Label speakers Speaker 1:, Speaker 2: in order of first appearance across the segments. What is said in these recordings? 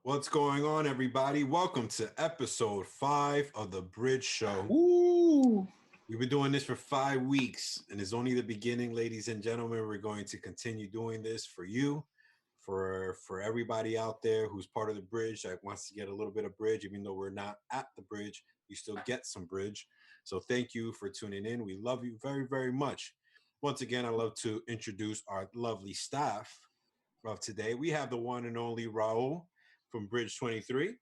Speaker 1: What's going on, everybody? Welcome to episode 5 of the Bridge Show.
Speaker 2: Ooh.
Speaker 1: We've been doing this for 5 weeks, and it's only the beginning, ladies and gentlemen. We're going to continue doing this for you, for everybody out there who's part of the Bridge that wants to get a little bit of Bridge. Even though we're not at the Bridge, you still get some Bridge. So thank you for tuning in. We love you very, very much. Once again, I'd love to introduce our lovely staff of today. We have the one and only Raul from Bridge 23.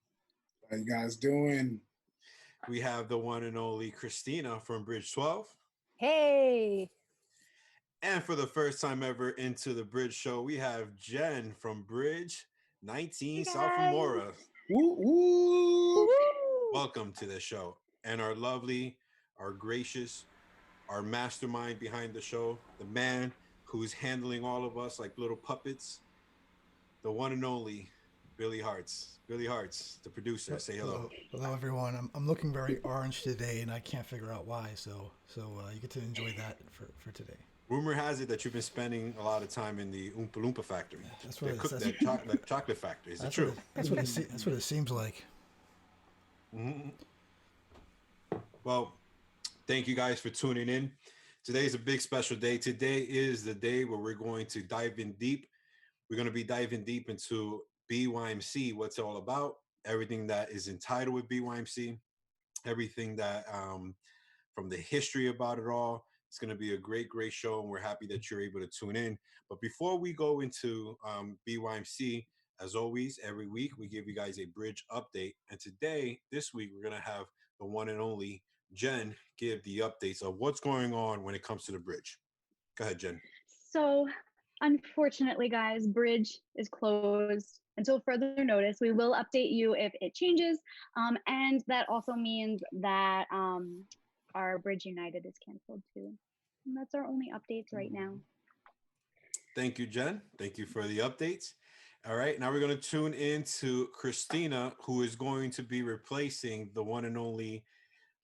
Speaker 2: How you guys doing?
Speaker 1: We have the one and only Christina from Bridge 12.
Speaker 3: Hey.
Speaker 1: And for the first time ever into the Bridge Show, we have Jen from Bridge 19 Sophomora.
Speaker 2: Woo.
Speaker 1: Welcome to the show. And our lovely, our gracious, our mastermind behind the show, the man who's handling all of us like little puppets, the one and only Billy Hartz. Billy Hartz, the producer. Say hello.
Speaker 4: Hello, everyone. I'm looking very orange today, and I can't figure out why. So you get to enjoy that for today.
Speaker 1: Rumor has it that you've been spending a lot of time in the Oompa Loompa factory.
Speaker 4: That's what
Speaker 1: the chocolate factory. Is it true?
Speaker 4: That's what it seems like.
Speaker 1: Mm-hmm. Well, thank you guys for tuning in. Today is a big special day. Today is the day where we're going to dive in deep. We're going to be diving deep into BYMC, what's it all about, everything that is entitled with BYMC, everything that from the history about it all. It's going to be a great show, and we're happy that you're able to tune in. But before we go into BYMC, as always, every week we give you guys a Bridge update. And today, this week, we're going to have the one and only Jen give the updates of what's going on when it comes to the Bridge. Go ahead, Jen.
Speaker 5: So, unfortunately, guys, Bridge is closed until further notice. We will update you if it changes. And that also means that our Bridge United is canceled too. And that's our only updates right now.
Speaker 1: Thank you, Jen. Thank you for the updates. All right, now we're going to tune into Christina, who is going to be replacing the one and only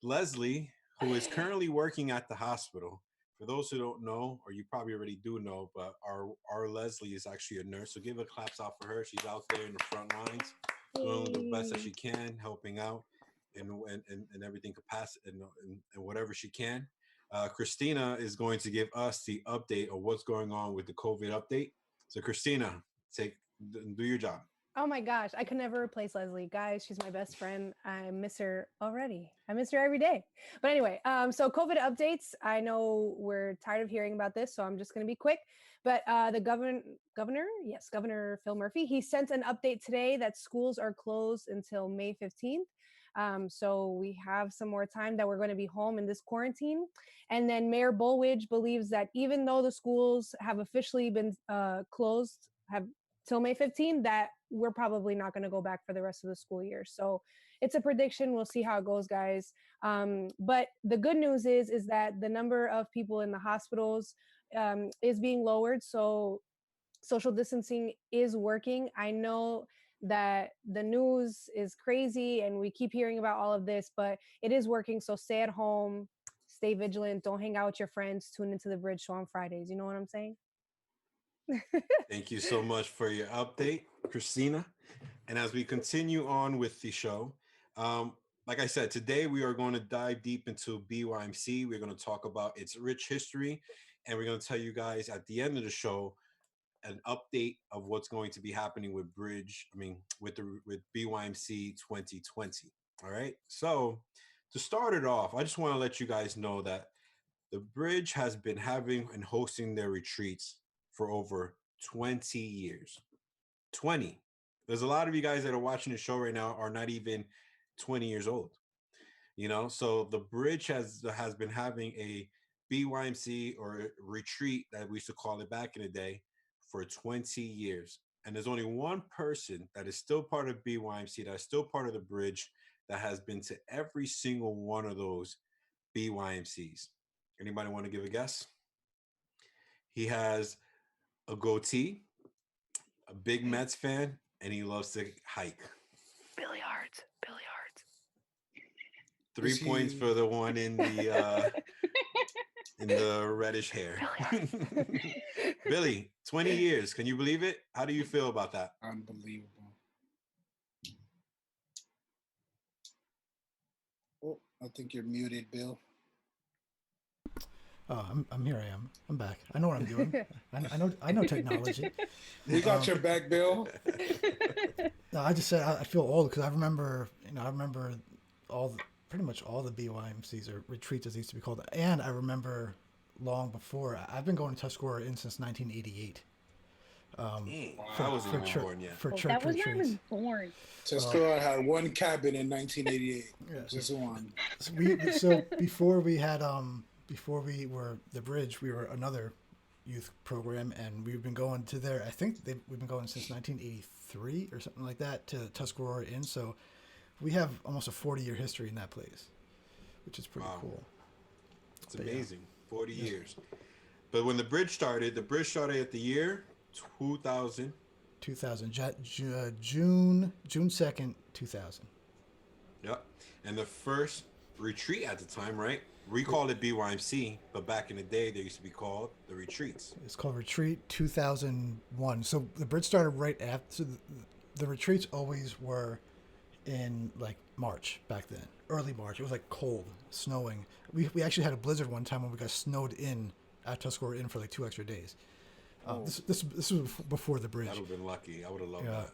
Speaker 1: Leslie, who is currently working at the hospital. For those who don't know, or you probably already do know, but our Leslie is actually a nurse. So give a claps out for her. She's out there in the front lines, doing the best that she can, helping out in everything capacity and whatever she can. Christina is going to give us the update of what's going on with the COVID update. So Christina, do your job.
Speaker 3: Oh my gosh, I could never replace Leslie. Guys, she's my best friend. I miss her already. I miss her every day. But anyway, so COVID updates. I know we're tired of hearing about this, so I'm just going to be quick. But the Governor Phil Murphy, he sent an update today that schools are closed until May 15th. So we have some more time that we're going to be home in this quarantine. And then Mayor Bulwidge believes that even though the schools have officially been closed, till May 15th, that we're probably not going to go back for the rest of the school year. So it's a prediction. We'll see how it goes, guys. But the good news is that the number of people in the hospitals is being lowered. So social distancing is working. I know that the news is crazy and we keep hearing about all of this, but it is working. So stay at home, stay vigilant, don't hang out with your friends, tune into the Bridge Show on Fridays. You know what I'm saying?
Speaker 1: Thank you so much for your update, Christina. And as we continue on with the show, like I said, today we are going to dive deep into BYMC. We're going to talk about its rich history, and we're going to tell you guys at the end of the show an update of what's going to be happening with with BYMC 2020. All right. So to start it off, I just want to let you guys know that the Bridge has been having and hosting their retreats for over 20 years. 20. There's a lot of you guys that are watching the show right now are not even 20 years old. You know, so the Bridge has been having a BYMC or retreat that we used to call it back in the day for 20 years. And there's only one person that is still part of BYMC, that's still part of the Bridge, that has been to every single one of those BYMCs. Anybody want to give a guess? He has a goatee, a big Mets fan, and he loves to hike.
Speaker 3: Billy Hartz.
Speaker 1: 3 points for the one in the reddish hair. Billy, 20 years. Can you believe it? How do you feel about that?
Speaker 2: Unbelievable. I think you're muted, Bill.
Speaker 4: Oh, I'm here. I am. I'm back. I know what I'm doing. I know technology.
Speaker 2: We got your back, Bill.
Speaker 4: No, I just said I feel old because I remember pretty much all the BYMCs or retreats as they used to be called, and I remember long before. I've been going to Tuscarora Inn since 1988.
Speaker 1: I wasn't even born yet.
Speaker 4: For church
Speaker 5: That was when I
Speaker 4: retreats.
Speaker 5: was born.
Speaker 2: Tuscarora had one cabin in 1988.
Speaker 4: Yeah.
Speaker 2: Just one.
Speaker 4: So before we were the Bridge, we were another youth program, and we've been going to there. I think we've been going since 1983 or something like that to Tuscarora Inn. So we have almost a 40-year history in that place, which is pretty cool.
Speaker 1: It's amazing. 40 years. But when the Bridge started at the year 2000.
Speaker 4: 2000, June 2nd, 2000.
Speaker 1: Yep. And the first retreat at the time, right? We called it BYMC, but back in the day, they used to be called the retreats.
Speaker 4: It's called Retreat 2001. So the Bridge started right after. So the retreats always were in like March back then, early March. It was like cold, snowing. We actually had a blizzard one time when we got snowed in at Tuscarora Inn for like 2 extra days. This was before the Bridge.
Speaker 1: I would have been lucky. I would have loved
Speaker 4: Yeah.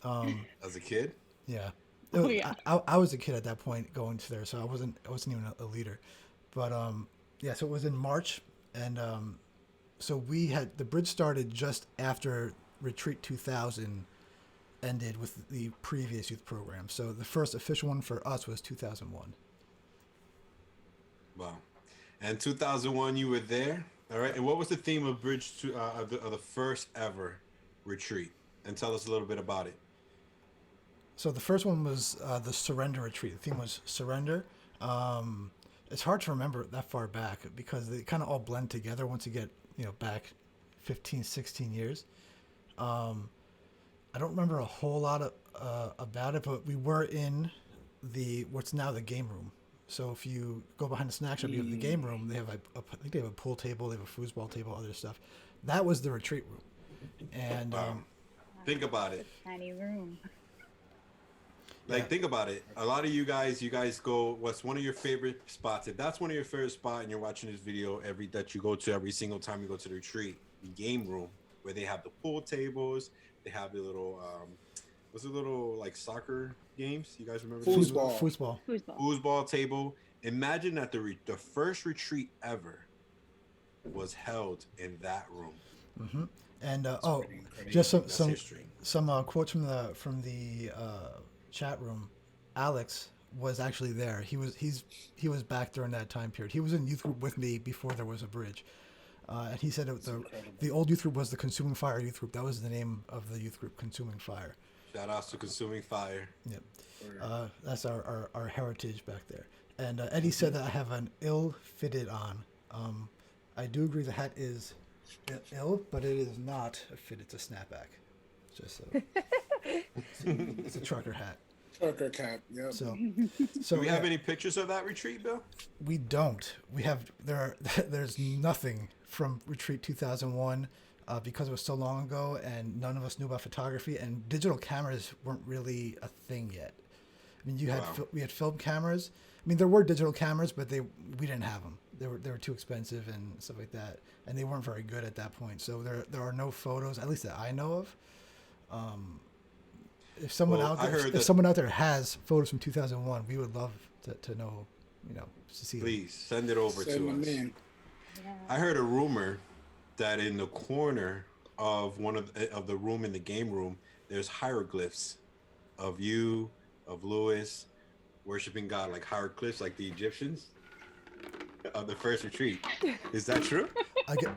Speaker 1: that. As a kid?
Speaker 4: Yeah.
Speaker 5: Oh, yeah.
Speaker 4: I was a kid at that point going to there, so I wasn't even a leader. But yeah, so it was in March, and so we had the Bridge started just after Retreat 2000 ended with the previous youth program. So the first official one for us was 2001.
Speaker 1: Wow. And 2001, you were there. All right. And what was the theme of Bridge of the first ever retreat? And tell us a little bit about it.
Speaker 4: So the first one was the Surrender Retreat. The theme was Surrender. It's hard to remember that far back because they kind of all blend together once you get back 15, 16 years. I don't remember a whole lot about it, but we were in what's now the game room. So if you go behind the snack shop, you have the game room. They have I think they have a pool table, they have a foosball table, other stuff. That was the retreat room. And
Speaker 1: think about it.
Speaker 5: Tiny room.
Speaker 1: Think about it. A lot of you guys go, what's one of your favorite spots? If that's one of your favorite spots and you're watching this video that you go to every single time you go to the retreat, the game room, where they have the pool tables, they have the little, what's the little like soccer games? You guys remember? Foosball table. Imagine that the first retreat ever was held in that room.
Speaker 4: Mm-hmm. And just some quotes from the chat room. Alex was actually there. He was back during that time period. He was in youth group with me before there was a Bridge. And he said the old youth group was the Consuming Fire youth group. That was the name of the youth group, Consuming Fire.
Speaker 1: Shout out to Consuming Fire.
Speaker 4: Yep. That's our heritage back there. And Eddie said that I have an ill-fitted on. I do agree the hat is ill, but it is not a fit. It's a snapback. Just so. It's a trucker hat.
Speaker 2: Trucker cap, yeah.
Speaker 4: So
Speaker 1: do we have any pictures of that retreat, Bill?
Speaker 4: We don't. There's nothing from Retreat 2001 because it was so long ago, and none of us knew about photography, and digital cameras weren't really a thing yet. I mean, we had film cameras. I mean, there were digital cameras, but we didn't have them. They were too expensive and stuff like that, and they weren't very good at that point. So there are no photos, at least that I know of. If someone out there has photos from 2001, we would love to know, to see.
Speaker 1: Please send it over to us.
Speaker 2: Yeah.
Speaker 1: I heard a rumor that in the corner of one of the room in the game room, there's hieroglyphs of you, of Lewis, worshiping God, like hieroglyphs, like the Egyptians of the first retreat. Is that true?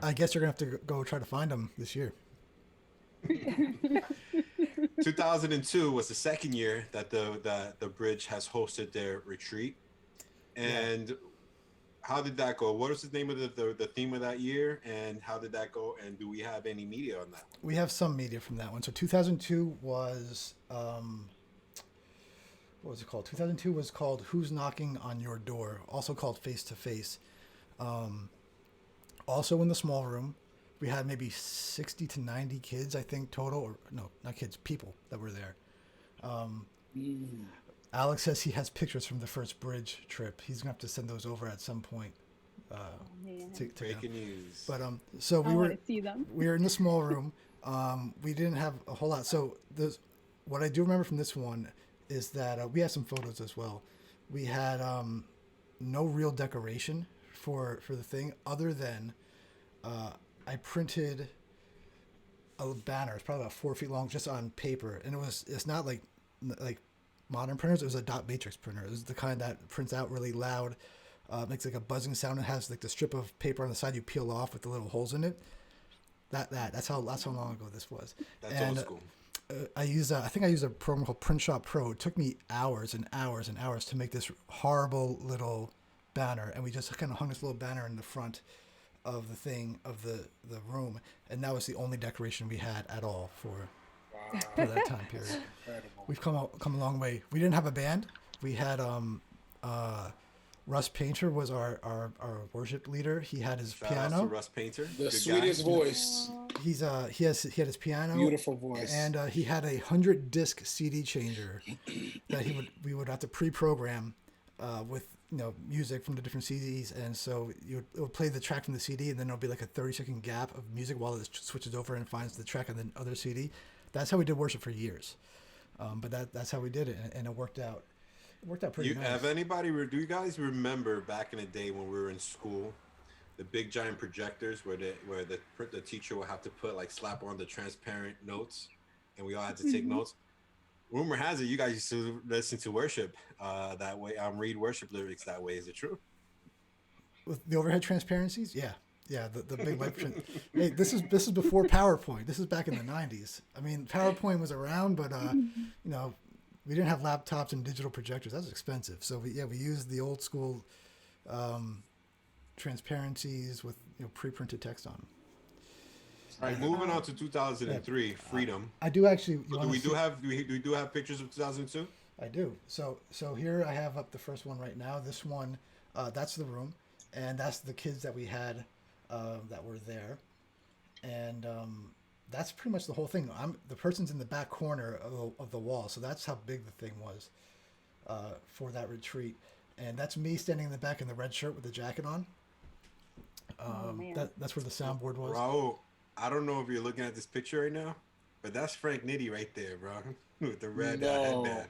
Speaker 4: I guess you're gonna have to go try to find them this year.
Speaker 1: 2002 was the second year that the Bridge has hosted their retreat. And how did that go? What was the name of the theme of that year, and how did that go? And do we have any media on that?
Speaker 4: We have some media from that one. So 2002 was what was it called? 2002 was called Who's Knocking on Your Door, also called Face to Face. Also in the small room. We had maybe 60 to 90 kids, I think, total. Or no, not kids, people that were there. Alex says he has pictures from the first bridge trip. He's gonna have to send those over at some point.
Speaker 5: Man.
Speaker 4: To
Speaker 1: Breaking news.
Speaker 4: But so
Speaker 5: I want to see them.
Speaker 4: we were in the small room. We didn't have a whole lot. So what I do remember from this one is that we had some photos as well. We had no real decoration for the thing other than I printed a banner. It's probably about 4 feet long, just on paper, and it's not like modern printers. It was a dot matrix printer. It was the kind that prints out really loud, makes like a buzzing sound. It has like the strip of paper on the side you peel off with the little holes in it. That's how long ago this was.
Speaker 1: That's old school.
Speaker 4: I think I used a program called Print Shop Pro. It took me hours and hours and hours to make this horrible little banner, and we just kind of hung this little banner in the front of the thing of the room, and that was the only decoration we had at all for that time period.
Speaker 2: Incredible.
Speaker 4: We've come a long way. We didn't have a band. We had Russ Painter was our worship leader. He had his
Speaker 1: Shout out
Speaker 4: piano.
Speaker 1: to Russ Painter.
Speaker 2: The
Speaker 1: Good
Speaker 2: sweetest
Speaker 1: guy.
Speaker 2: voice.
Speaker 4: He had his piano.
Speaker 2: Beautiful voice.
Speaker 4: And he had a 100-disc CD changer that we would have to pre-program with music from the different CDs, and so it would play the track from the CD, and then there'll be like a 30-second gap of music while it switches over and finds the track on the other CD. That's how we did worship for years. But that's how we did it, and it worked out. It worked out pretty nice.
Speaker 1: Do you guys remember back in the day when we were in school, the big giant projectors where the teacher would have to slap on the transparent notes, and we all had to take notes? Rumor has it you guys used to listen to worship that way. Read worship lyrics that way. Is it true?
Speaker 4: With the overhead transparencies, yeah, the big light print. Hey, this is before PowerPoint. This is back in the 90s. I mean, PowerPoint was around, but we didn't have laptops and digital projectors. That was expensive. So we used the old school transparencies with pre-printed text on them.
Speaker 1: All right, moving on to 2003, Freedom.
Speaker 4: I do actually.
Speaker 1: We do have pictures of 2002.
Speaker 4: I do. So here I have up the first one right now. This one, that's the room, and that's the kids that we had that were there, and that's pretty much the whole thing. The person's in the back corner of the wall, so that's how big the thing was for that retreat, and that's me standing in the back in the red shirt with the jacket on. That's where the soundboard was.
Speaker 1: Raul, I don't know if you're looking at this picture right now, but that's Frank Nitti right there, bro, with the red headband.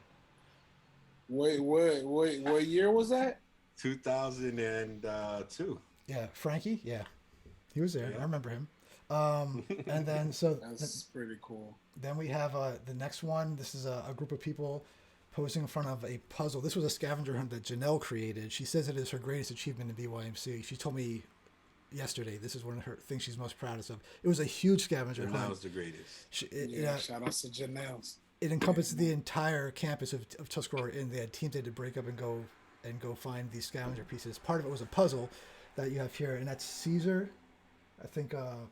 Speaker 2: Wait, what year was that?
Speaker 1: 2002.
Speaker 4: Yeah, Frankie. Yeah, he was there.
Speaker 1: Yeah.
Speaker 4: I remember him. And then
Speaker 2: That's pretty cool.
Speaker 4: Then we have the next one. This is a group of people posing in front of a puzzle. This was a scavenger hunt that Janelle created. She says it is her greatest achievement in BYMC. She told me yesterday this is one of her things she's most proudest of. It was a huge scavenger hunt.
Speaker 1: Janelle's the greatest.
Speaker 2: Shout out to Janelle's.
Speaker 4: It encompassed the entire campus of Tuscarora, and they had teams that had to break up and go find these scavenger pieces. Part of it was a puzzle that you have here, and that's Caesar. I think I'm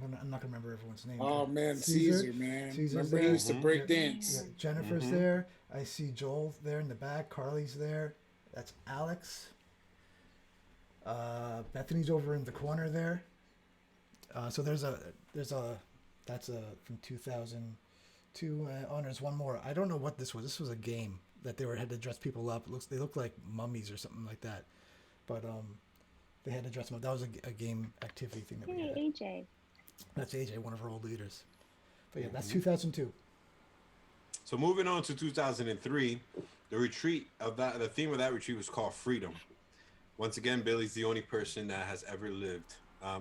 Speaker 4: not gonna remember everyone's name.
Speaker 2: Oh man, Caesar, man.
Speaker 4: Caesar's
Speaker 2: Remember he
Speaker 4: there.
Speaker 2: used to break dance.
Speaker 4: Yeah, Jennifer's there. I see Joel there in the back. Carly's there. That's Alex. Bethany's over in the corner there. So that's from 2002 on. There's one more. I don't know what this was. This was a game that had to dress people up. They look like mummies or something like that. But they had to dress them up. That was a game activity thing that we had.
Speaker 5: AJ.
Speaker 4: That's AJ, one of our old leaders. But yeah, that's 2002.
Speaker 1: So moving on to 2003, the theme of that retreat was called Freedom. Once again, Billy's the only person that has ever lived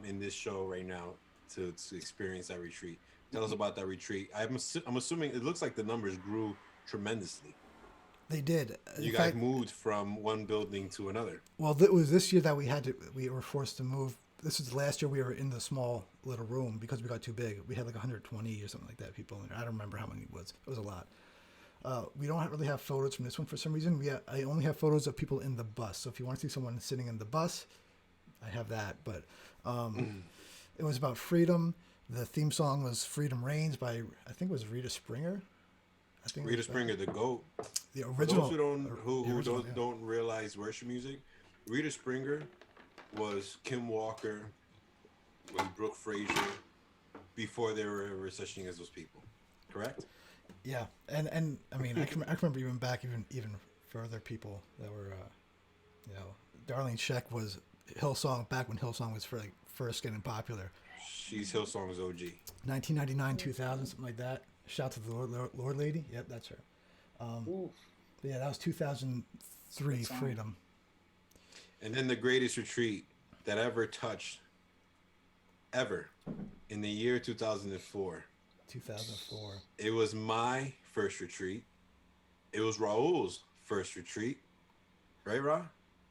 Speaker 1: in this show right now to experience that retreat. Tell us about that retreat. I'm assuming it looks like the numbers grew tremendously.
Speaker 4: They did.
Speaker 1: You guys moved from one building to another.
Speaker 4: Well, it was this year that we were forced to move. This was the last year we were in the small little room because we got too big. We had like 120 or something like that people in there. I don't remember how many it was. It was a lot. We don't really have photos from this one for some reason. I only have photos of people in the bus. So if you want to see someone sitting in the bus, I have that. But it was about freedom. The theme song was "Freedom Reigns" by, I think it was Rita Springer.
Speaker 1: Rita Springer, the GOAT.
Speaker 4: The original.
Speaker 1: For those who don't realize worship music, Rita Springer was Kim Walker, was Brooke Frazier, before there were ever such thing as those people. Correct?
Speaker 4: Yeah, and I mean, I can remember even back even for other people that were, you know, Darlene Sheck was Hillsong back when Hillsong was first getting popular.
Speaker 1: She's Hillsong's OG.
Speaker 4: 1999, 2000, something like that. Shout to the Lord Lady. Yep, that's her. But yeah, that was 2003, Freedom.
Speaker 1: And then the greatest retreat that ever touched, ever, in the year 2004.
Speaker 4: 2004.
Speaker 1: It was my first retreat. It was Raul's first retreat. Right, Ra?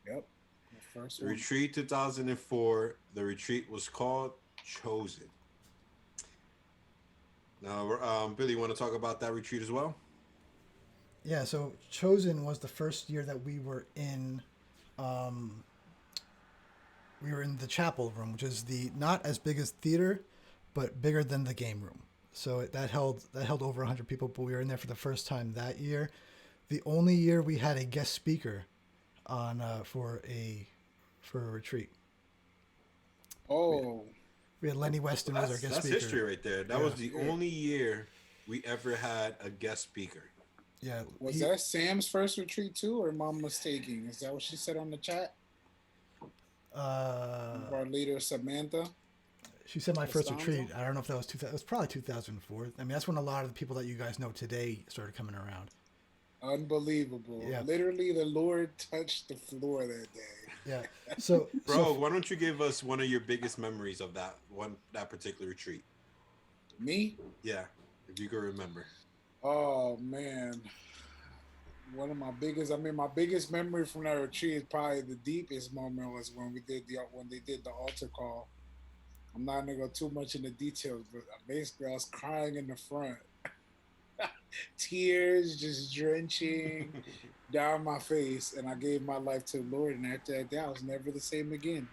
Speaker 2: Yep. The first one.
Speaker 1: Retreat 2004. The retreat was called Chosen. Now, Billy, you want to talk about that retreat as well?
Speaker 4: Yeah, so Chosen was the first year that we were in the chapel room, which is the not as big as theater, but bigger than the game room. So that held over 100 people, but we were in there for the first time that year. The only year we had a guest speaker on for a retreat.
Speaker 2: Oh.
Speaker 4: We had Lenny Weston was our guest speaker.
Speaker 1: That's history right there. That was the only year we ever had a guest speaker.
Speaker 4: Yeah.
Speaker 2: Was that Sam's first retreat too, or am I mistaken? Is that what she said on the chat? Our leader Samantha.
Speaker 4: She said my first retreat. I don't know if that was it was probably 2004. I mean, that's when a lot of the people that you guys know today started coming around.
Speaker 2: Unbelievable.
Speaker 4: Yeah.
Speaker 2: Literally, the Lord touched the floor that day.
Speaker 4: Yeah. So,
Speaker 1: bro, why don't you give us one of your biggest memories of that particular retreat?
Speaker 2: Me?
Speaker 1: Yeah, if you can remember.
Speaker 2: Oh man, one of my biggest memory from that retreat is probably the deepest moment was when they did the altar call. I'm not gonna go too much into details, but basically I was crying in the front, tears just drenching down my face, and I gave my life to the Lord. And after that day, I was never the same again.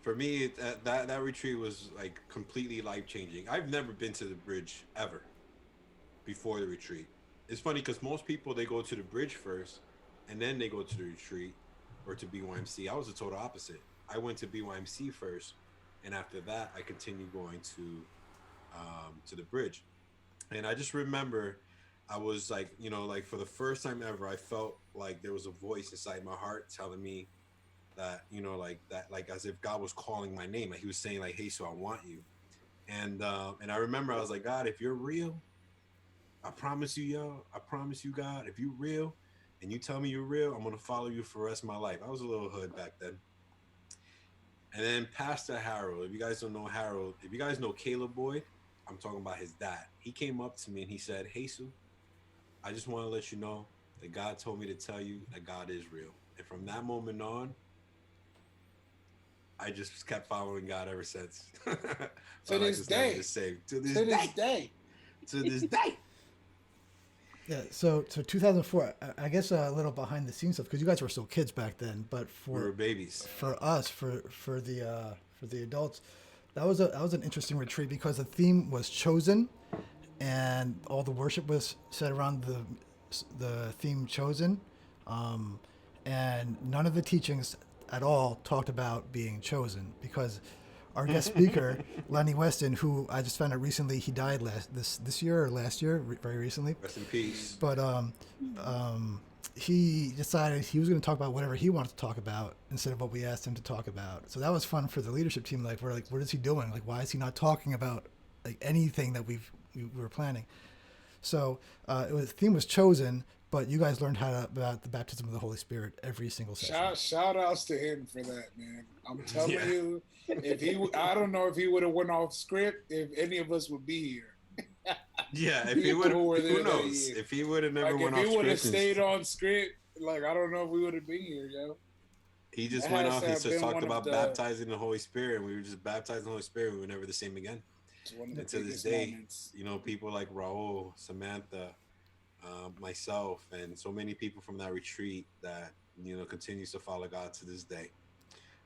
Speaker 1: For me, that retreat was like completely life changing. I've never been to the Bridge ever before the retreat. It's funny because most people, they go to the Bridge first and then they go to the retreat or to BYMC. I was the total opposite. I went to BYMC first, and after that I continued going to the Bridge. And I just remember I was like, you know, like for the first time ever, I felt like there was a voice inside my heart telling me that, you know, like that, like as if God was calling my name. Like he was saying like, hey, so I want you. And I remember I was like, God, if you're real, I promise you, yo, I promise you, God, if you're real and you tell me you're real, I'm going to follow you for the rest of my life. I was a little hood back then. And then Pastor Harold, if you guys don't know Harold, if you guys know Caleb Boyd, I'm talking about his dad. He came up to me and he said, hey, Sue, I just want to let you know that God told me to tell you that God is real. And from that moment on, I just kept following God ever since.
Speaker 2: To this day.
Speaker 1: To this day.
Speaker 4: Yeah, so 2004, I guess a little behind the scenes stuff because you guys were still kids back then, but
Speaker 1: we were babies.
Speaker 4: For us, for the adults, that was an interesting retreat because the theme was chosen, and all the worship was set around the theme chosen, and none of the teachings at all talked about being chosen because our guest speaker, Lenny Weston, who I just found out recently, he died this year or last year, very recently.
Speaker 1: Rest in peace.
Speaker 4: But he decided he was going to talk about whatever he wanted to talk about instead of what we asked him to talk about. So that was fun for the leadership team. Like, we're like, what is he doing? Like, why is he not talking about like anything that we were planning? So the theme was chosen, but you guys learned about the baptism of the Holy Spirit every single session.
Speaker 2: Shout outs to him for that, man. I'm telling you, I don't know if he would have went off script, if any of us would be here.
Speaker 1: Yeah, if he would, who knows? If he would have never went off script, if he would have
Speaker 2: stayed on script, like I don't know if we would have been here, yo.
Speaker 1: He just went off. He just talked about baptizing the Holy Spirit, and we were just baptizing the Holy Spirit. We were never the same again. And to this day, moments. You know, people like Raul, Samantha, myself, and so many people from that retreat that, you know, continues to follow God to this day.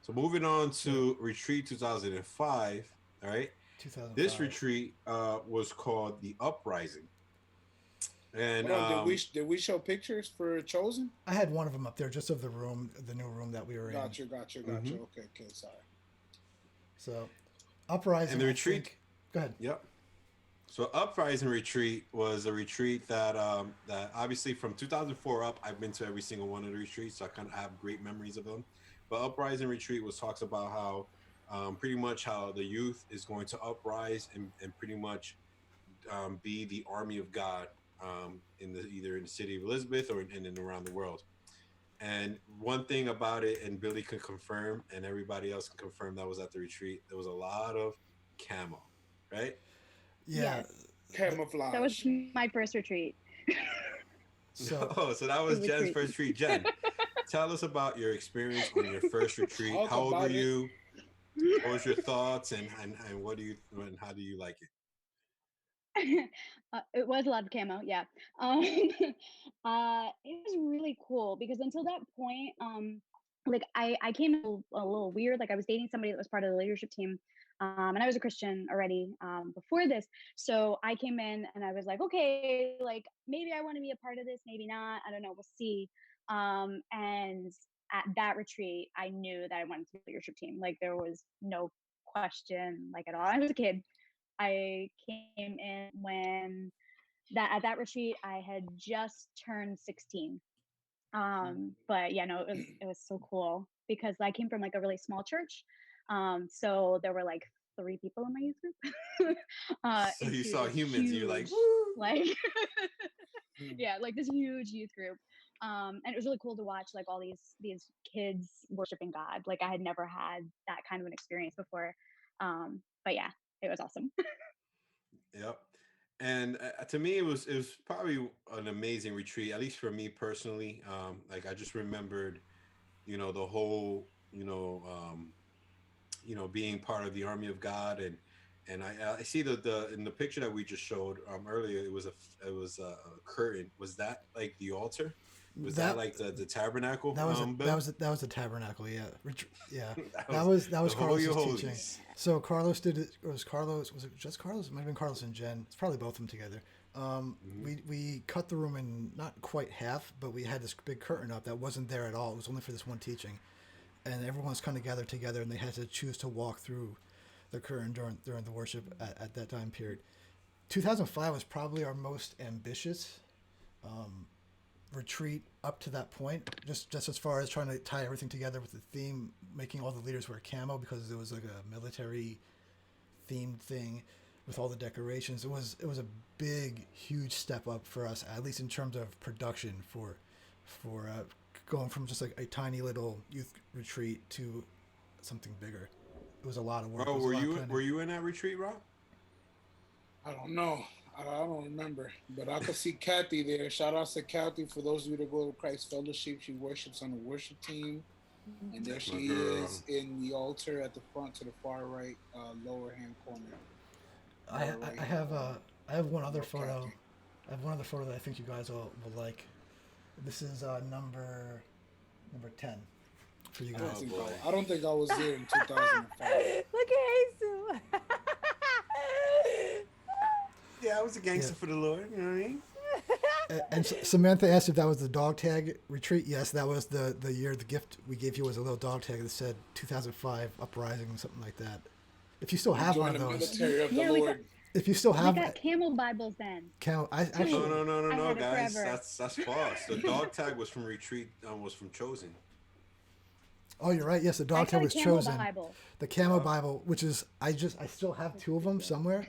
Speaker 1: So moving on to retreat 2005, all right? 2005. This retreat was called the Uprising. And
Speaker 2: did we show pictures for Chosen?
Speaker 4: I had one of them up there, just of the new room that we were in.
Speaker 2: Gotcha. Okay, sorry.
Speaker 4: So, Uprising.
Speaker 1: And the retreat.
Speaker 4: Go ahead.
Speaker 1: Yep. So Uprising Retreat was a retreat that that obviously from 2004 up, I've been to every single one of the retreats, so I kind of have great memories of them. But Uprising Retreat was talks about how pretty much how the youth is going to uprise and pretty much be the army of God in the either in the city of Elizabeth or in and around the world. And one thing about it, and Billy can confirm, and everybody else can confirm that was at the retreat, there was a lot of camo, right?
Speaker 4: Yeah.
Speaker 5: Yes, that was
Speaker 2: Camouflage.
Speaker 5: my first retreat.
Speaker 4: So
Speaker 1: Oh, so that
Speaker 5: It
Speaker 1: was
Speaker 5: was
Speaker 1: Jen's
Speaker 5: great.
Speaker 1: first retreat. Jen, tell us about your experience on your first retreat.
Speaker 2: Talk
Speaker 1: How old were
Speaker 2: about it.
Speaker 1: you? What was your thoughts, and what do you and how do you like it?
Speaker 5: It was a lot of camo, yeah. It was really cool because until that point, like I came a little weird. Like I was dating somebody that was part of the leadership team, and I was a Christian already before this. So I came in and I was like, okay, like maybe I want to be a part of this, maybe not. I don't know. We'll see. And at that retreat, I knew that I wanted to be the leadership team. Like there was no question, like at all. I was a kid. I came in when that at that retreat I had just turned 16. But yeah, no, it was so cool because I came from like a really small church. So there were like 3 people in my youth group.
Speaker 1: So you
Speaker 5: Into
Speaker 1: saw
Speaker 5: this
Speaker 1: humans, you're like,
Speaker 5: huge,
Speaker 1: woo!
Speaker 5: like
Speaker 2: Mm.
Speaker 5: yeah, like this huge youth group. And it was really cool to watch like all these kids worshiping God. Like I had never had that kind of an experience before. But yeah, it was awesome.
Speaker 1: Yep. And to me, it was probably an amazing retreat, at least for me personally. Like I just remembered, the whole, being part of the army of God, and I see the in the picture that we just showed earlier, it was a curtain. Was that like the altar? Was that
Speaker 4: that
Speaker 1: like the tabernacle?
Speaker 4: that was
Speaker 1: Bill?
Speaker 4: that was the tabernacle. Yeah, yeah.
Speaker 1: that
Speaker 4: That
Speaker 1: was
Speaker 4: was
Speaker 1: the holy of
Speaker 4: Carlos's teaching.
Speaker 1: holies.
Speaker 4: So Carlos did it. Was Carlos? Was it just Carlos? It might have been Carlos and Jen. It's probably both of them together.
Speaker 1: Hmm.
Speaker 4: We cut the room in not quite half, but we had this big curtain up that wasn't there at all. It was only for this one teaching, and everyone's kind of gathered together, and they had to choose to walk through the curtain during the worship at that time period. 2005 was probably our most ambitious retreat up to that point. Just as far as trying to tie everything together with the theme, making all the leaders wear camo because it was like a military themed thing with all the decorations. It was a big, huge step up for us, at least in terms of production for going from just like a tiny little youth retreat to something bigger. It was a lot of work. It
Speaker 1: Bro,
Speaker 4: was a lot of planning.
Speaker 1: were you in that retreat, Rob?
Speaker 2: I don't know. I don't remember, but I could see Kathy there. Shout out to Kathy for those of you that go to Christ Fellowship. She worships on the worship team, and there
Speaker 1: That's my
Speaker 2: she
Speaker 1: girl.
Speaker 2: is in the altar at the front to the far right, lower hand corner.
Speaker 4: I,
Speaker 2: Lower
Speaker 4: I
Speaker 2: right
Speaker 4: I
Speaker 2: hand
Speaker 4: have
Speaker 2: corner.
Speaker 4: I have one other
Speaker 2: No
Speaker 4: photo.
Speaker 2: Kathy.
Speaker 4: I have one other photo that I think you guys will like. This is number 10 for you
Speaker 2: I don't
Speaker 4: guys.
Speaker 1: Oh
Speaker 2: think
Speaker 1: boy.
Speaker 2: I don't think I was there in 2005.
Speaker 3: Look at Jesus.
Speaker 1: Yeah, I was a gangster
Speaker 4: Yeah.
Speaker 1: for the Lord. You know what I mean?
Speaker 4: And Samantha asked if that was the dog tag retreat. Yes, that was the year. The gift we gave you was a little dog tag that said 2005 Uprising, something like that. If you still have one
Speaker 2: Join
Speaker 4: of
Speaker 2: the
Speaker 4: those,
Speaker 2: military of the
Speaker 5: Yeah, we got
Speaker 2: Lord.
Speaker 4: if you still
Speaker 5: we
Speaker 4: have
Speaker 5: got camel Bibles then.
Speaker 4: I
Speaker 5: Two.
Speaker 1: No,
Speaker 4: actually,
Speaker 1: no, no, no,
Speaker 5: I
Speaker 1: no,
Speaker 5: had it
Speaker 1: guys.
Speaker 5: forever.
Speaker 1: That's false. The dog tag was from retreat. Was from chosen.
Speaker 4: oh, you're right. Yes, the
Speaker 5: I
Speaker 4: dog
Speaker 5: got
Speaker 4: tag
Speaker 5: a
Speaker 4: was
Speaker 5: camel
Speaker 4: chosen.
Speaker 5: Bible.
Speaker 4: The camo
Speaker 1: Yeah.
Speaker 4: Bible, which is I still have two of them somewhere.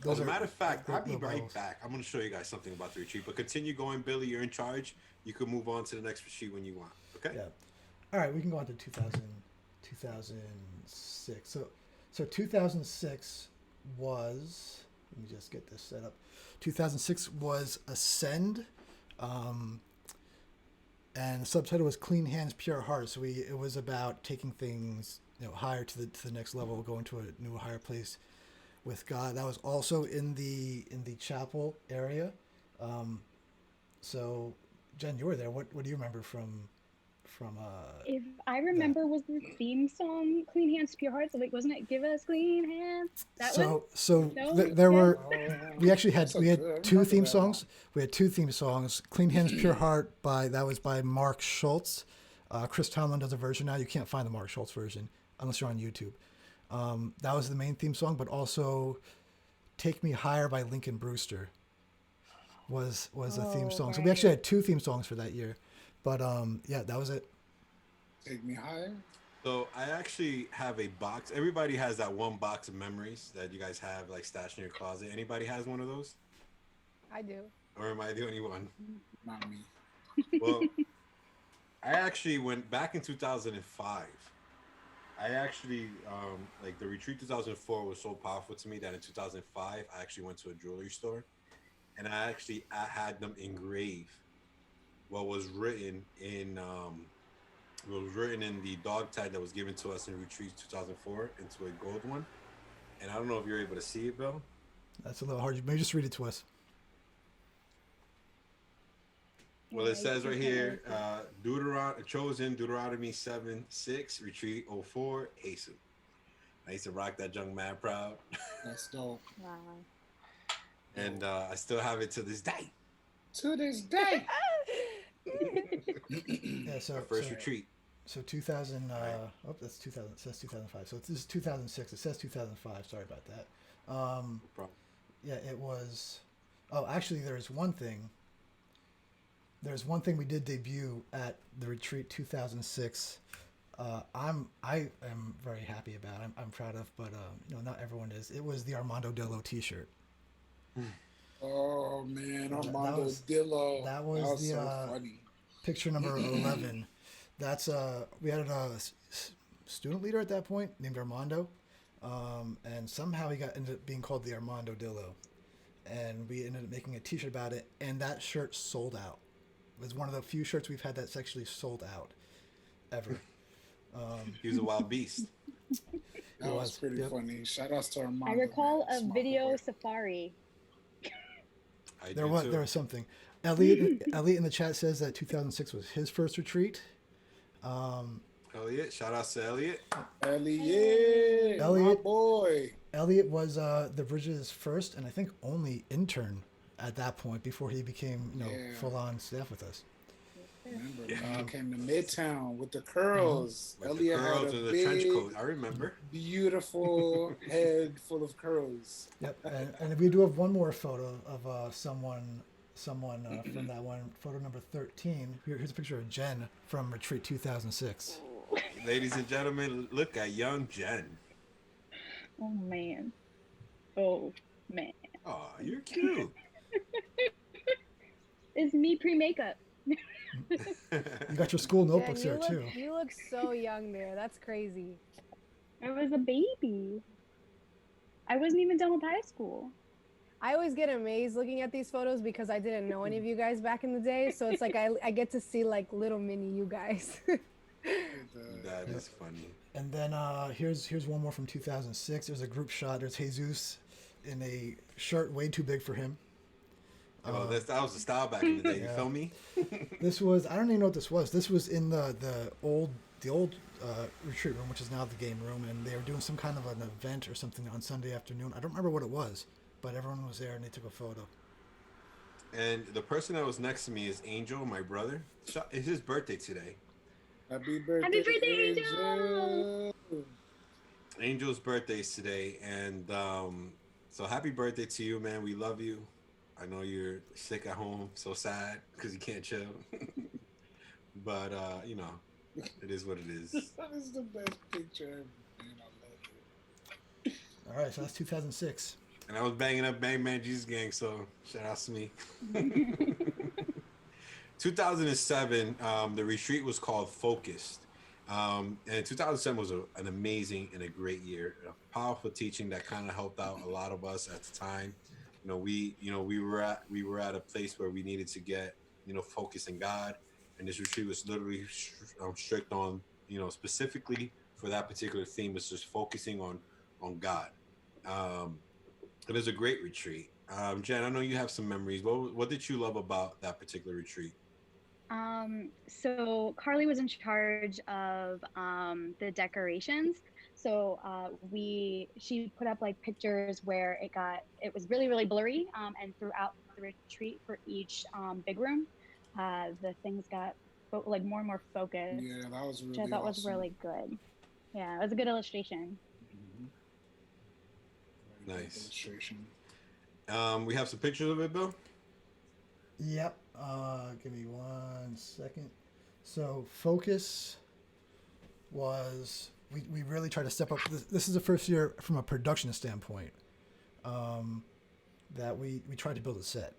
Speaker 4: Those
Speaker 1: As a
Speaker 4: are
Speaker 1: matter of fact,
Speaker 4: great
Speaker 1: I'll be
Speaker 4: little
Speaker 1: right
Speaker 4: Bibles.
Speaker 1: back. I'm going to show you guys something about the retreat. But continue going, Billy. You're in charge. You can move on to the next retreat when you want. Okay.
Speaker 4: Yeah. All right, we can go on to 2006. So 2006 was, let me just get this set up. 2006 was Ascend, and the subtitle was Clean Hands, Pure Heart. So it was about taking things higher to the next level, going to a new higher place with God. That was also in the chapel area. So Jen, you were there. What do you remember from
Speaker 5: If I
Speaker 4: that?
Speaker 5: remember, was the theme song "Clean Hands, Pure Hearts"? Like, wasn't it "Give Us Clean Hands"? That one?
Speaker 4: So
Speaker 5: No.
Speaker 4: there
Speaker 5: Yes?
Speaker 4: were we
Speaker 2: Oh,
Speaker 4: actually
Speaker 2: that's a
Speaker 4: we had
Speaker 2: good. I
Speaker 4: two
Speaker 2: remember
Speaker 4: theme
Speaker 2: that
Speaker 4: songs. We had two theme songs. Clean Hands, Pure Heart that was by Mark Schultz. Chris Tomlin does a version now. You can't find the Mark Schultz version unless you're on YouTube. That was the main theme song, but also "Take Me Higher" by Lincoln Brewster was a theme
Speaker 3: Oh,
Speaker 4: song. So we
Speaker 3: right.
Speaker 4: actually had 2 theme songs for that year. But yeah, that was it.
Speaker 2: Take Me Higher.
Speaker 1: So I actually have a box. Everybody has that one box of memories that you guys have like stashed in your closet. Anybody has one of those?
Speaker 3: I do.
Speaker 1: Or am I the only one?
Speaker 2: Not me.
Speaker 1: Well, I actually went back in 2005. I actually, like the retreat 2004 was so powerful to me that in 2005, I actually went to a jewelry store and I had them engrave what was written in, the dog tag that was given to us in retreat 2004 into a gold one. And I don't know if you're able to see it, Bill.
Speaker 4: That's a little hard. Maybe just read it to us.
Speaker 1: Well,
Speaker 3: Yeah,
Speaker 1: it says
Speaker 3: you
Speaker 1: right
Speaker 3: can't
Speaker 1: here,
Speaker 3: really see
Speaker 1: chosen Deuteronomy 7:6, retreat 04, hasten. I used to rock that junk mad proud.
Speaker 2: That's dope.
Speaker 5: Wow.
Speaker 1: And I still have it to this day.
Speaker 2: To this day.
Speaker 4: Yeah, so
Speaker 1: Our first
Speaker 4: so,
Speaker 1: retreat.
Speaker 4: so 2000
Speaker 1: Right.
Speaker 4: oh, that's 2000, it says 2005. So this is 2006. It says 2005. Sorry about that.
Speaker 1: No problem.
Speaker 4: Yeah, it was. Oh, actually, there's one thing. There's one thing we did debut at the retreat 2006. I am very happy about. I'm proud of, but not everyone is. It was the Armando Dillo T-shirt.
Speaker 2: Oh man,
Speaker 4: That
Speaker 2: Armando
Speaker 4: was-
Speaker 2: Dillo.
Speaker 4: that was the,
Speaker 2: so funny.
Speaker 4: Picture number 11. That's we had a student leader at that point named Armando, and somehow he ended up being called the Armando Dillo, and we ended up making a T-shirt about it, and that shirt sold out. It was one of the few shirts we've had that's actually sold out ever.
Speaker 1: He was a wild beast.
Speaker 2: That was
Speaker 4: was,
Speaker 2: pretty
Speaker 4: yep.
Speaker 2: funny. Shout outs to Armando.
Speaker 5: I recall
Speaker 2: man.
Speaker 5: a
Speaker 2: Smart
Speaker 5: video
Speaker 2: boy.
Speaker 5: safari.
Speaker 1: I
Speaker 4: There
Speaker 1: did
Speaker 4: was
Speaker 1: too.
Speaker 4: there was something. Elliot in the chat says that 2006 was his first retreat.
Speaker 1: Elliot, shout outs to Elliot.
Speaker 2: Elliot, my
Speaker 4: Elliot.
Speaker 2: boy.
Speaker 4: Elliot was the Bridge's first and I think only intern at that point before he became
Speaker 2: Yeah.
Speaker 4: full on staff with us.
Speaker 2: Remember,
Speaker 1: Yeah.
Speaker 2: man, he came to Midtown with the curls.
Speaker 1: With the
Speaker 2: Elliot
Speaker 1: curls
Speaker 2: had a
Speaker 1: and the
Speaker 2: big,
Speaker 1: trench coat. I remember.
Speaker 2: beautiful head full of curls.
Speaker 4: Yep, and we do have one more photo of someone from that one, photo number 13. Here's a picture of Jen from Retreat 2006.
Speaker 1: Ladies and gentlemen, look at young Jen.
Speaker 5: Oh man. Oh man.
Speaker 1: Oh, you're cute.
Speaker 5: It's me pre-makeup.
Speaker 4: You got your school
Speaker 3: Jen,
Speaker 4: notebooks there too.
Speaker 3: You look so young there. That's crazy.
Speaker 5: I was a baby. I wasn't even done with high school.
Speaker 3: I always get amazed looking at these photos because I didn't know any of you guys back in the day. So it's like I get to see like little mini you guys.
Speaker 1: That is funny.
Speaker 4: And then here's one more from 2006. There's a group shot. There's Jesus in a shirt way too big for him.
Speaker 1: Oh, that was the style back in the day. You
Speaker 4: Yeah.
Speaker 1: feel me?
Speaker 4: This was, I don't even know what this was. This was in the old retreat room, which is now the game room, and they were doing some kind of an event or something on Sunday afternoon. I don't remember what it was, but everyone was there and they took a photo.
Speaker 1: And the person that was next to me is Angel, my brother. It's his birthday today.
Speaker 2: Happy birthday,
Speaker 5: Happy birthday, Angel!
Speaker 1: Angel's birthday is today, and so happy birthday to you, man. We love you. I know you're sick at home, so sad because you can't chill. But it is what it is.
Speaker 2: That is the best picture ever, man. I love it.
Speaker 4: All right, so that's 2006.
Speaker 1: And I was banging up Bang Bang Jesus Gang, so shout out to me. 2007, the retreat was called Focused. And 2007 was an amazing and a great year. A powerful teaching that kind of helped out a lot of us at the time. We were at a place where we needed to get, focus in God. And this retreat was literally strict on, specifically for that particular theme, was just focusing on God. It was a great retreat. Jen, I know you have some memories. What did you love about that particular retreat?
Speaker 5: So Carly was in charge of the decorations. So she put up like pictures where it was really, really blurry. And throughout the retreat for each big room, the things got like more and more focused.
Speaker 2: Yeah, that was really
Speaker 5: which I thought was
Speaker 2: awesome.
Speaker 5: really good. Yeah, it was a good illustration.
Speaker 2: Very good
Speaker 1: Nice.
Speaker 2: illustration.
Speaker 1: We have some pictures of it, Bill.
Speaker 4: Yep. Give me 1 second. So focus was we really tried to step up. This is the first year from a production standpoint that we tried to build a set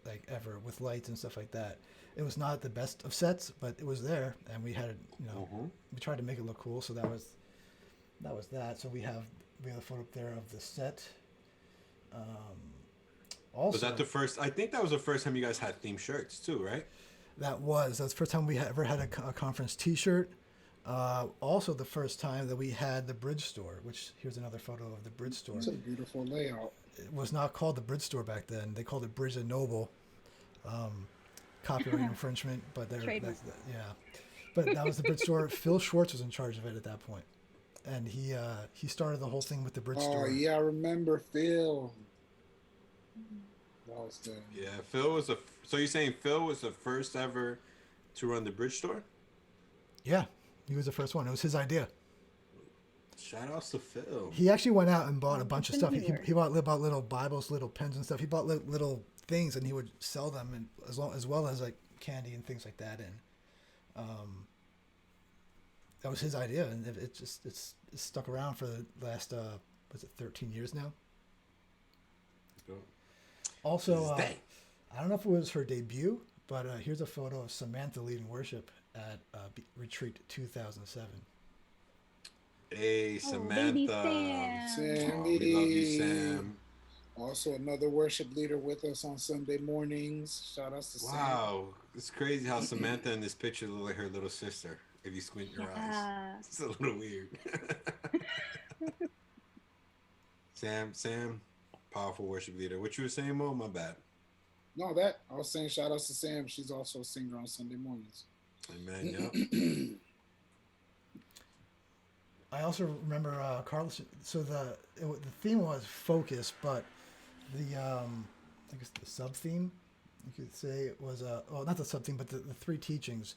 Speaker 4: like ever with lights and stuff like that. It was not the best of sets, but it was there, and we had we tried to make it look cool. So that was that. So we have a photo up there of the set. Also,
Speaker 1: Was that the first? I think that was the first time you guys had themed shirts too, right?
Speaker 4: That was the first time we ever had a conference T-shirt. Also, the first time that we had the Bridge store, which here's another photo of the Bridge store.
Speaker 2: It's a beautiful layout.
Speaker 4: It was not called the Bridge store back then. They called it Bridge and Noble. Copyright infringement, but But that was the Bridge store. Phil Schwartz was in charge of it at that point, and he started the whole thing with the Bridge store.
Speaker 2: Oh yeah, I remember Phil. That was good.
Speaker 1: Yeah, Phil was so you're saying Phil was the first ever to run the Bridge store?
Speaker 4: Yeah, he was the first one. It was his idea.
Speaker 1: Shout outs to Phil.
Speaker 4: He actually went out and bought a bunch of stuff. He bought little Bibles, little pens and stuff. He bought little things, and he would sell them, and as well as like candy and things like that. And that was his idea, and it's stuck around for the last 13 years now. Also, I don't know if it was her debut, but here's a photo of Samantha leading worship at Retreat 2007.
Speaker 1: Hey, Samantha.
Speaker 5: Baby Sam.
Speaker 2: Sandy.
Speaker 1: We love you, Sam.
Speaker 2: Also, another worship leader with us on Sunday mornings. Shout outs to Sam.
Speaker 1: Wow, it's crazy how Samantha in this picture look like her little sister. If you squint your eyes, it's a little weird. Sam, powerful worship leader. What you were saying, Mo? My bad.
Speaker 2: No, I was saying shout outs to Sam. She's also a singer on Sunday mornings.
Speaker 1: Amen. Yeah.
Speaker 4: I also remember Carlos. So the theme was focus, but the I guess the sub theme, you could say, it was well, not the sub theme, but the three teachings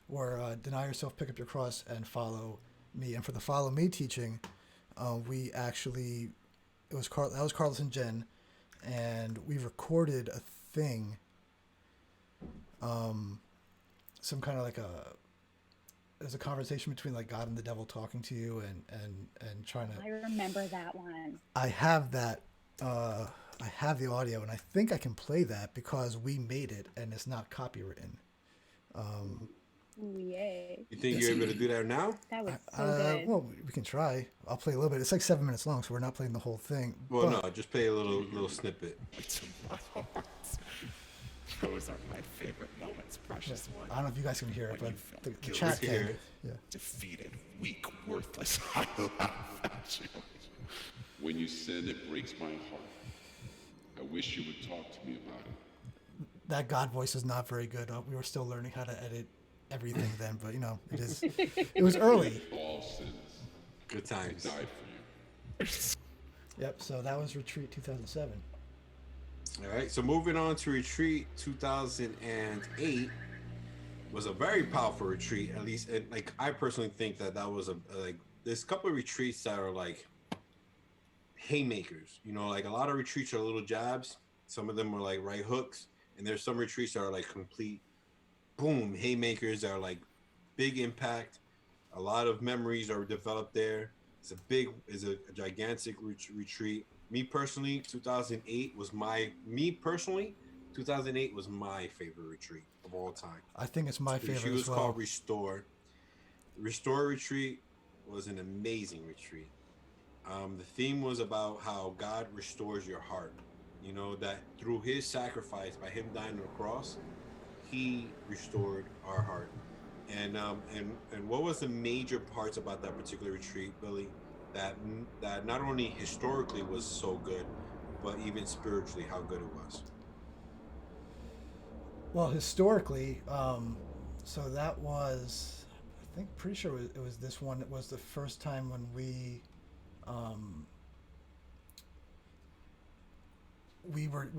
Speaker 4: were deny yourself, pick up your cross, and follow me. And for the follow me teaching, we actually that was Carlos and Jen, and we recorded a thing, some kind of like there's a conversation between like God and the devil talking to you and trying to.
Speaker 5: I remember that one.
Speaker 4: I have that. I have the audio, and I think I can play that because we made it and it's not copywritten.
Speaker 5: Ooh, yay!
Speaker 1: You think you're able to do that now?
Speaker 5: That was so good.
Speaker 4: Well, we can try. I'll play a little bit. It's like 7 minutes long, so we're not playing the whole thing.
Speaker 1: Well, no, just play a little snippet.
Speaker 6: Those are my favorite moments, precious one.
Speaker 4: I don't know if you guys can hear it,
Speaker 6: When
Speaker 4: but
Speaker 6: you
Speaker 4: the
Speaker 6: felt
Speaker 4: chat
Speaker 1: can
Speaker 4: can.
Speaker 1: hear it.
Speaker 4: Yeah.
Speaker 6: defeated, weak, worthless. I laugh at you.
Speaker 7: When you sin, it breaks my heart. I wish you would talk to me about it.
Speaker 4: That God voice is not very good. We were still learning how to edit everything then, but it is. It was early.
Speaker 7: All sins.
Speaker 1: Good
Speaker 7: I
Speaker 1: times.
Speaker 7: died for you.
Speaker 4: Yep. So that was Retreat 2007.
Speaker 1: All right. So moving on to Retreat 2008 was a very powerful retreat. At least, like I personally think that was there's a couple of retreats that are like haymakers. Like a lot of retreats are little jabs. Some of them are like right hooks, and there's some retreats that are like complete boom haymakers that are like big impact. A lot of memories are developed there. It's a gigantic retreat. Me personally, 2008 was my favorite retreat of all time.
Speaker 4: I think it's my favorite.
Speaker 1: She was
Speaker 4: as well.
Speaker 1: called Restore. Restore retreat was an amazing retreat. The theme was about how God restores your heart. That through his sacrifice, by him dying on the cross, he restored our heart. And what was the major parts about that particular retreat, Billy, that not only historically was so good, but even spiritually, how good it was?
Speaker 4: Well, historically, so that was, I think, pretty sure it was this one. It was the first time when we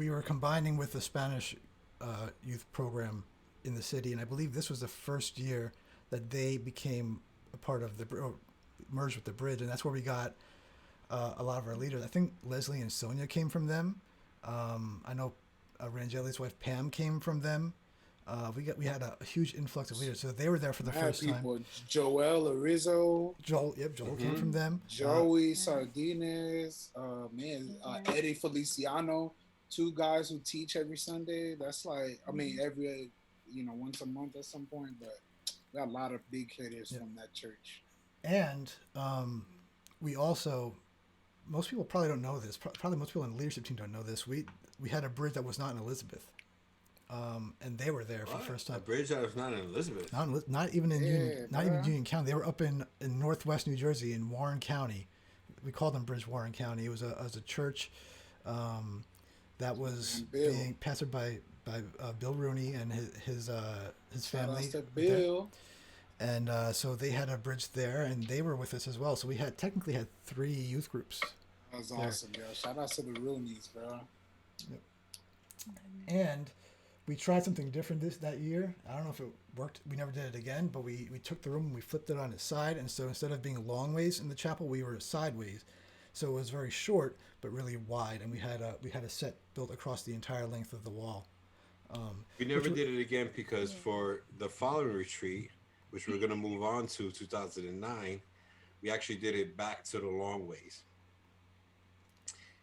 Speaker 4: were combining with the Spanish youth program in the city, and I believe this was the first year that they became a part of merged with the Bridge, and that's where we got a lot of our leaders. I think Leslie and Sonia came from them, I know Rangeli's wife Pam came from them. We had a huge influx of leaders, so they were there for the first
Speaker 2: people.
Speaker 4: time.
Speaker 2: Joel Arizo.
Speaker 4: Joel came from them.
Speaker 2: Joey Sardines. Eddie Feliciano. 2 guys who teach every Sunday. That's like, I mean, every once a month at some point. But we got a lot of big hitters from that church.
Speaker 4: And we also, most people probably don't know this. Probably most people in the leadership team don't know this. We had a bridge that was not in Elizabeth. And they were there for the first time.
Speaker 1: A bridge that was not in Elizabeth.
Speaker 4: Not even in Union County. They were up in northwest New Jersey in Warren County. We called them Bridge Warren County. It was a church that was being pastored by Bill Rooney and his family.
Speaker 2: Shout out to Bill.
Speaker 4: And so they had a bridge there, and they were with us as well. So we technically had 3 youth groups.
Speaker 2: That was awesome, yo. Shout out to the Rooneys, bro.
Speaker 4: Yep. And we tried something different that year. I don't know if it worked. We never did it again, but we took the room and we flipped it on its side. And so instead of being long ways in the chapel, we were sideways. So it was very short, but really wide. And we had a set built across the entire length of the wall.
Speaker 1: We never did it again because for the following retreat, which we're going to move on to 2009, we actually did it back to the long ways.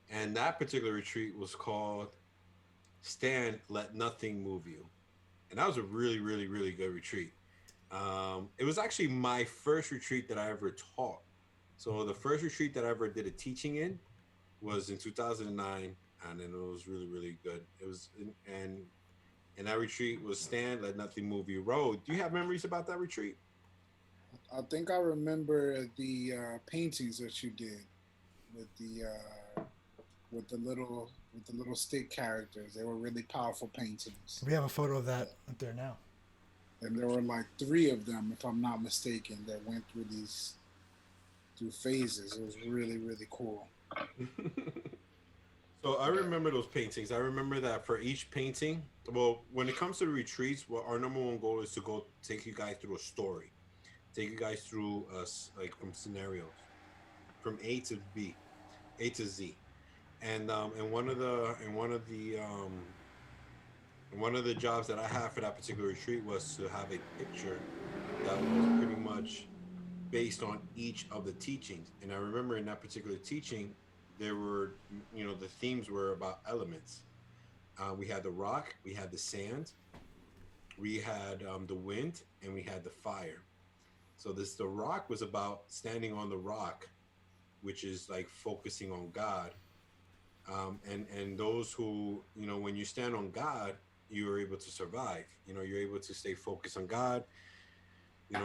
Speaker 1: And that particular retreat was called Stand, Let Nothing Move You. And that was a really, really, really good retreat. It was actually my first retreat that I ever taught. So the first retreat that I ever did a teaching in was in 2009, and then it was really, really good. It was, and that retreat was Stand, Let Nothing Move You Road. Do you have memories about that retreat?
Speaker 2: I think I remember the paintings that you did with the little stick characters. They were really powerful paintings.
Speaker 4: We have a photo of that up there now.
Speaker 2: And there were like 3 of them, if I'm not mistaken, that went through phases. It was really, really cool.
Speaker 1: So I remember those paintings. I remember that for each painting, well, when it comes to the retreats, well, our number one goal is to go take you guys through a story, take you guys through like from scenarios, from A to Z. And one of the jobs that I had for that particular retreat was to have a picture that was pretty much based on each of the teachings. And I remember in that particular teaching, there were, the themes were about elements. We had the rock, we had the sand, we had the wind, and we had the fire. So the rock was about standing on the rock, which is like focusing on God. And those who, when you stand on God, you are able to survive. You're able to stay focused on God.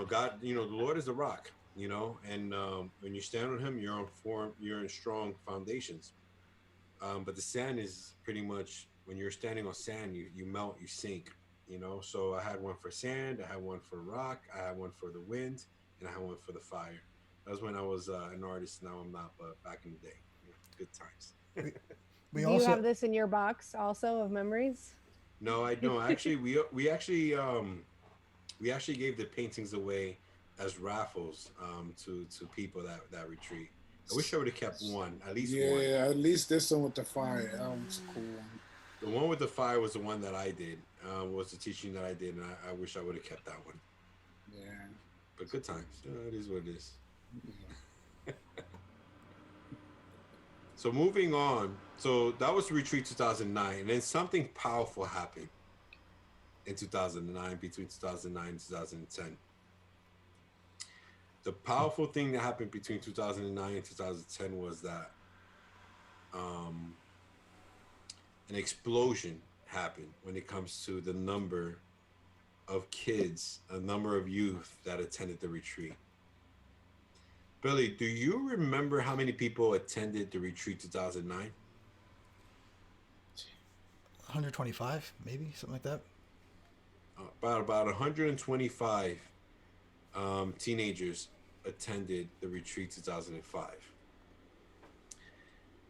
Speaker 1: God, the Lord is the rock, and when you stand on him, you're in strong foundations. But the sand is pretty much, when you're standing on sand, you melt, you sink, So I had one for sand, I had one for rock, I had one for the wind, and I had one for the fire. That was when I was an artist. Now I'm not, but back in the day, good times.
Speaker 3: Do you have this in your box also of memories?
Speaker 1: No, I don't. Actually, we actually gave the paintings away as raffles to people that retreat. I wish I would have kept one, at least one.
Speaker 2: Yeah, at least this one with the fire. That one's cool.
Speaker 1: The one with the fire was the one that I did. Was the teaching that I did, and I wish I would have kept that one.
Speaker 2: Yeah.
Speaker 1: But good times. It is what it is. Yeah. So moving on. So that was Retreat 2009, and then something powerful happened in 2009, between 2009 and 2010. The powerful thing that happened between 2009 and 2010 was that an explosion happened when it comes to the number of kids, a number of youth that attended the retreat. Billy, do you remember how many people attended the retreat 2009?
Speaker 4: 125, maybe, something like that.
Speaker 1: About 125 teenagers attended the retreat 2005.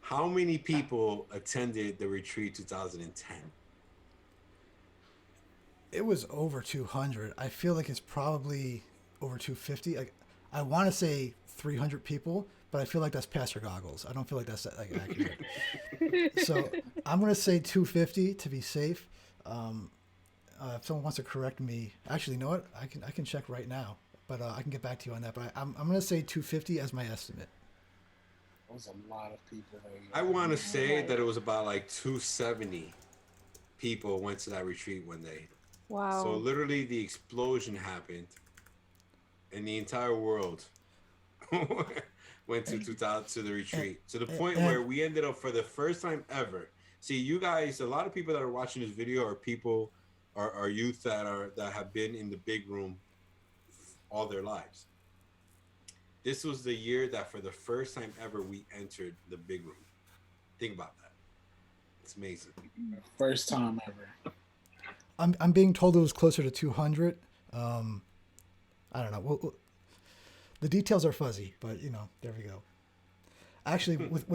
Speaker 1: How many people attended the retreat 2010?
Speaker 4: It was over 200. I feel like it's probably over 250. I want to say 300 people, but but I feel like that's Pastor Goggles. I don't feel like that's like accurate. So I'm gonna say 250 to be safe. If someone wants to correct me, actually, you know what? I can check right now, but I can get back to you on that. But I'm gonna say 250 as my estimate.
Speaker 2: There was a lot of people there.
Speaker 1: I want to say that it was about like 270 people went to that retreat one day.
Speaker 3: Wow.
Speaker 1: So literally the explosion happened and the entire world went to the retreat, to the point where we ended up, for the first time ever. See, you guys, a lot of people that are watching this video are people, are youth that have been in the big room all their lives. This was the year that for the first time ever we entered the big room. Think about that. It's amazing.
Speaker 2: First time ever.
Speaker 4: I'm being told it was closer to 200. I don't know. The details are fuzzy, but you know, there we go. Actually, with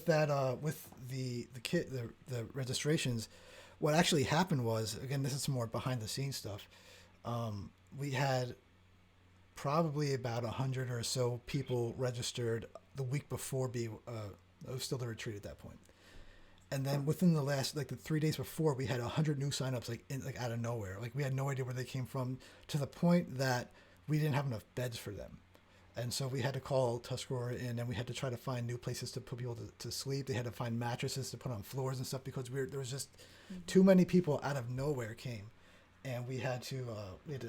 Speaker 4: the registrations, what actually happened was, again, this is some more behind the scenes stuff. We had probably about 100 or so people registered the week before it was still the retreat at that point. And then within the last, like the 3 days before, we had 100 new signups, like out of nowhere. Like we had no idea where they came from, to the point that we didn't have enough beds for them. And so we had to call Tuscarora in, and we had to try to find new places to put people to sleep. They had to find mattresses to put on floors and stuff, because there was just too many people out of nowhere came, and we had to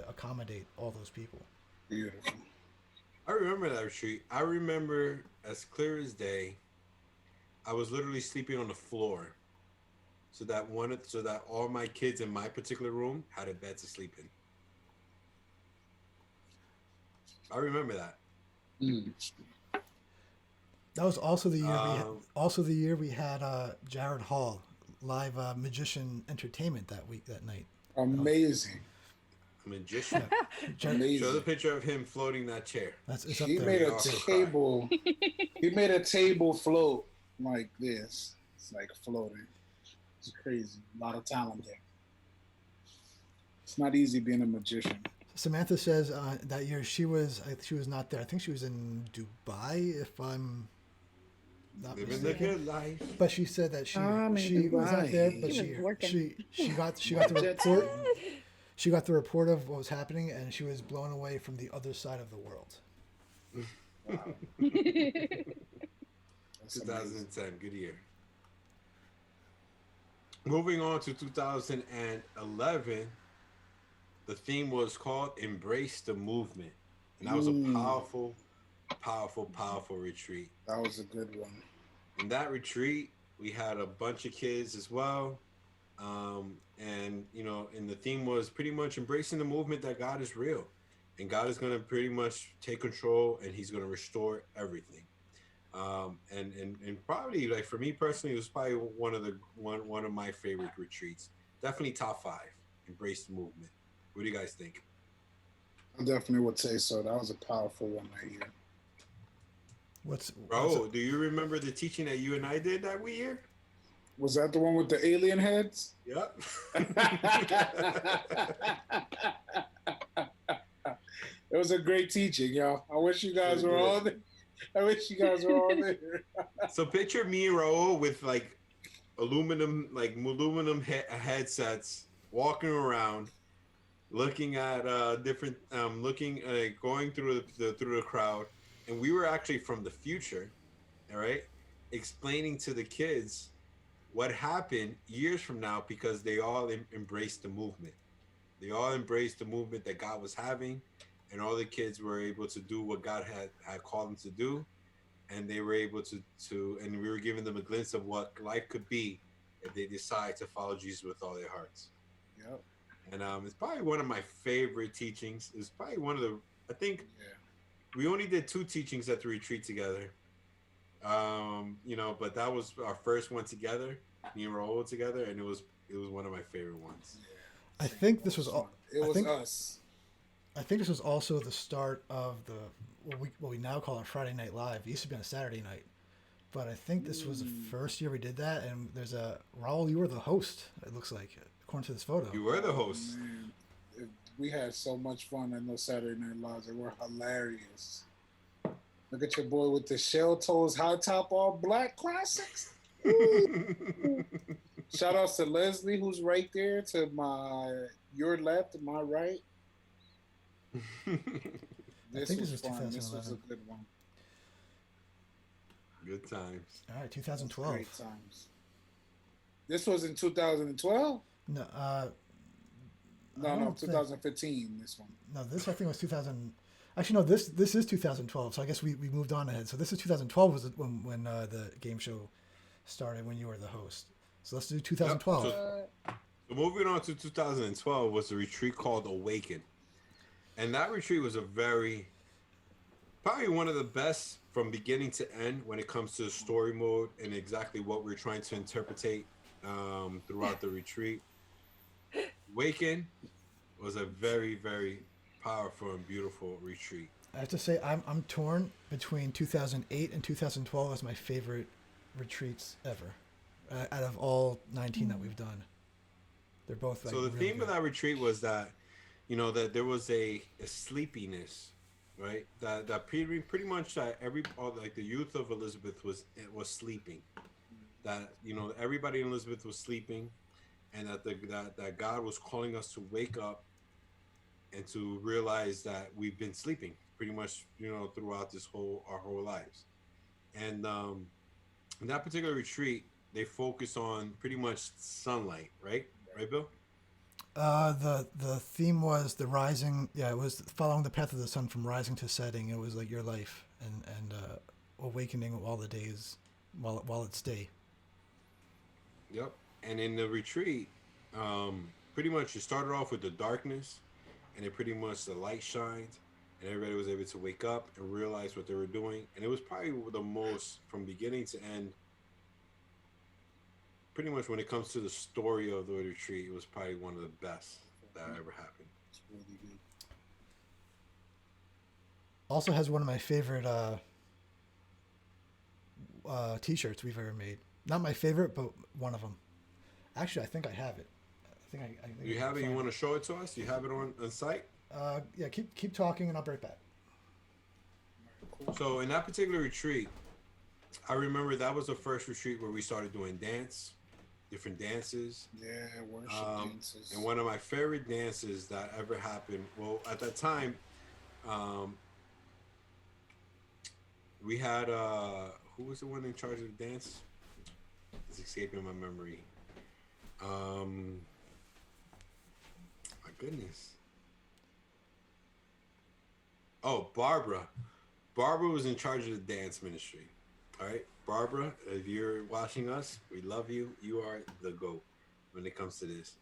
Speaker 4: accommodate all those people.
Speaker 2: Beautiful.
Speaker 1: I remember that retreat. I remember as clear as day. I was literally sleeping on the floor, so that all my kids in my particular room had a bed to sleep in. I remember that.
Speaker 4: That was also the year we had Jared Hall live magician entertainment that night.
Speaker 2: Amazing.
Speaker 1: A magician.
Speaker 2: Amazing.
Speaker 1: Show the picture of him floating that chair.
Speaker 2: He made a table. He made a table float like this. It's like floating. It's crazy. A lot of talent there. It's not easy being a magician.
Speaker 4: Samantha says that year she was not there. I think she was in Dubai, if I'm not
Speaker 1: living the good life.
Speaker 4: But she said that she was not there, but she got the report. She got the report of what was happening, and she was blown away from the other side of the world.
Speaker 2: Wow.
Speaker 1: 2010, good year. Moving on to 2011, the theme was called Embrace the Movement. And that was a powerful, powerful, powerful retreat.
Speaker 2: That was a good one.
Speaker 1: In that retreat, we had a bunch of kids as well. And the theme was pretty much embracing the movement that God is real. And God is going to pretty much take control, and he's going to restore everything. And probably, like, for me personally, it was probably one of my favorite retreats. Definitely top 5. Embrace the movement. What do you guys think?
Speaker 2: I definitely would say so. That was a powerful one that year.
Speaker 1: Do you remember the teaching that you and I did that year?
Speaker 2: Was that the one with the alien heads?
Speaker 1: Yep.
Speaker 2: It was a great teaching, y'all. I wish you guys were all there.
Speaker 1: So picture me and Raul with like aluminum headsets, walking around, looking at different, going through the crowd, and we were actually from the future, all right, explaining to the kids what happened years from now, because they all embraced the movement. They all embraced the movement that God was having, and all the kids were able to do what God had called them to do, and they were able to, and we were giving them a glimpse of what life could be if they decide to follow Jesus with all their hearts.
Speaker 2: Yep. And
Speaker 1: it's probably one of my favorite teachings. It's probably one of the, I think, we only did 2 teachings at the retreat together. But that was our first one together. Me and Raul together, and it was one of my favorite ones.
Speaker 2: Yeah,
Speaker 4: I think this was all.
Speaker 2: Us.
Speaker 4: I think this was also the start of what we now call a Friday Night Live. It used to be on a Saturday night, but I think this was the first year we did that. And there's Raul, you were the host. It looks like, according to this photo.
Speaker 1: You were the host.
Speaker 2: Man, we had so much fun in those Saturday Night Lives. They were hilarious. Look at your boy with the shell toes, high top, all black classics. Shout outs to Leslie, who's right there to your left, my right. This
Speaker 4: think
Speaker 2: was
Speaker 4: this was
Speaker 2: fun. This was a
Speaker 4: 2011.
Speaker 2: good one.
Speaker 1: Good times.
Speaker 4: All right,
Speaker 2: It was
Speaker 4: 2012.
Speaker 2: great times. This was in 2012?
Speaker 4: No,
Speaker 2: No,
Speaker 4: don't think-
Speaker 2: 2015. This one.
Speaker 4: no, this I think was 2000. Actually, no, this is 2012. So I guess we moved on ahead. So this is 2012 was when the game show started when you were the host. So let's do 2012.
Speaker 1: So moving on to 2012 was a retreat called Awaken. And that retreat was probably one of the best from beginning to end when it comes to story mode and exactly what we're trying to interpretate throughout the retreat. Awaken was a very, very powerful and beautiful retreat.
Speaker 4: I have to say I'm torn between 2008 and 2012 as my favorite retreats ever, out of all 19 that we've done. They're both like,
Speaker 1: So the
Speaker 4: really
Speaker 1: theme
Speaker 4: good.
Speaker 1: of that retreat was that, that there was a sleepiness, right? That pretty much that like the youth of Elizabeth was sleeping. That everybody in Elizabeth was sleeping, and that God was calling us to wake up and to realize that we've been sleeping pretty much throughout our whole lives. And in that particular retreat, they focus on pretty much sunlight, right, Bill?
Speaker 4: The theme was the rising. Yeah, it was following the path of the sun from rising to setting. It was like your life and awakening all the days while it's day.
Speaker 1: Yep. And in the retreat, pretty much it started off with the darkness, and it pretty much the light shined, and everybody was able to wake up and realize what they were doing. And it was probably the most, from beginning to end, pretty much when it comes to the story of the retreat, it was probably one of the best that ever happened.
Speaker 2: It's really good.
Speaker 4: Also has one of my favorite t-shirts we've ever made. Not my favorite, but one of them. Actually, I think I have it. I think
Speaker 1: You have it? You want to show it to us? You have it on site?
Speaker 4: Yeah, keep talking and I'll be right back.
Speaker 1: So in that particular retreat, I remember that was the first retreat where we started doing different dances.
Speaker 2: Yeah, worship dances.
Speaker 1: And one of my favorite dances that ever happened, well, at that time, we had, who was the one in charge of the dance? It's escaping my memory. My goodness. Oh, Barbara. Barbara was in charge of the dance ministry. All right, Barbara, if you're watching us, we love you. You are the GOAT when it comes to this.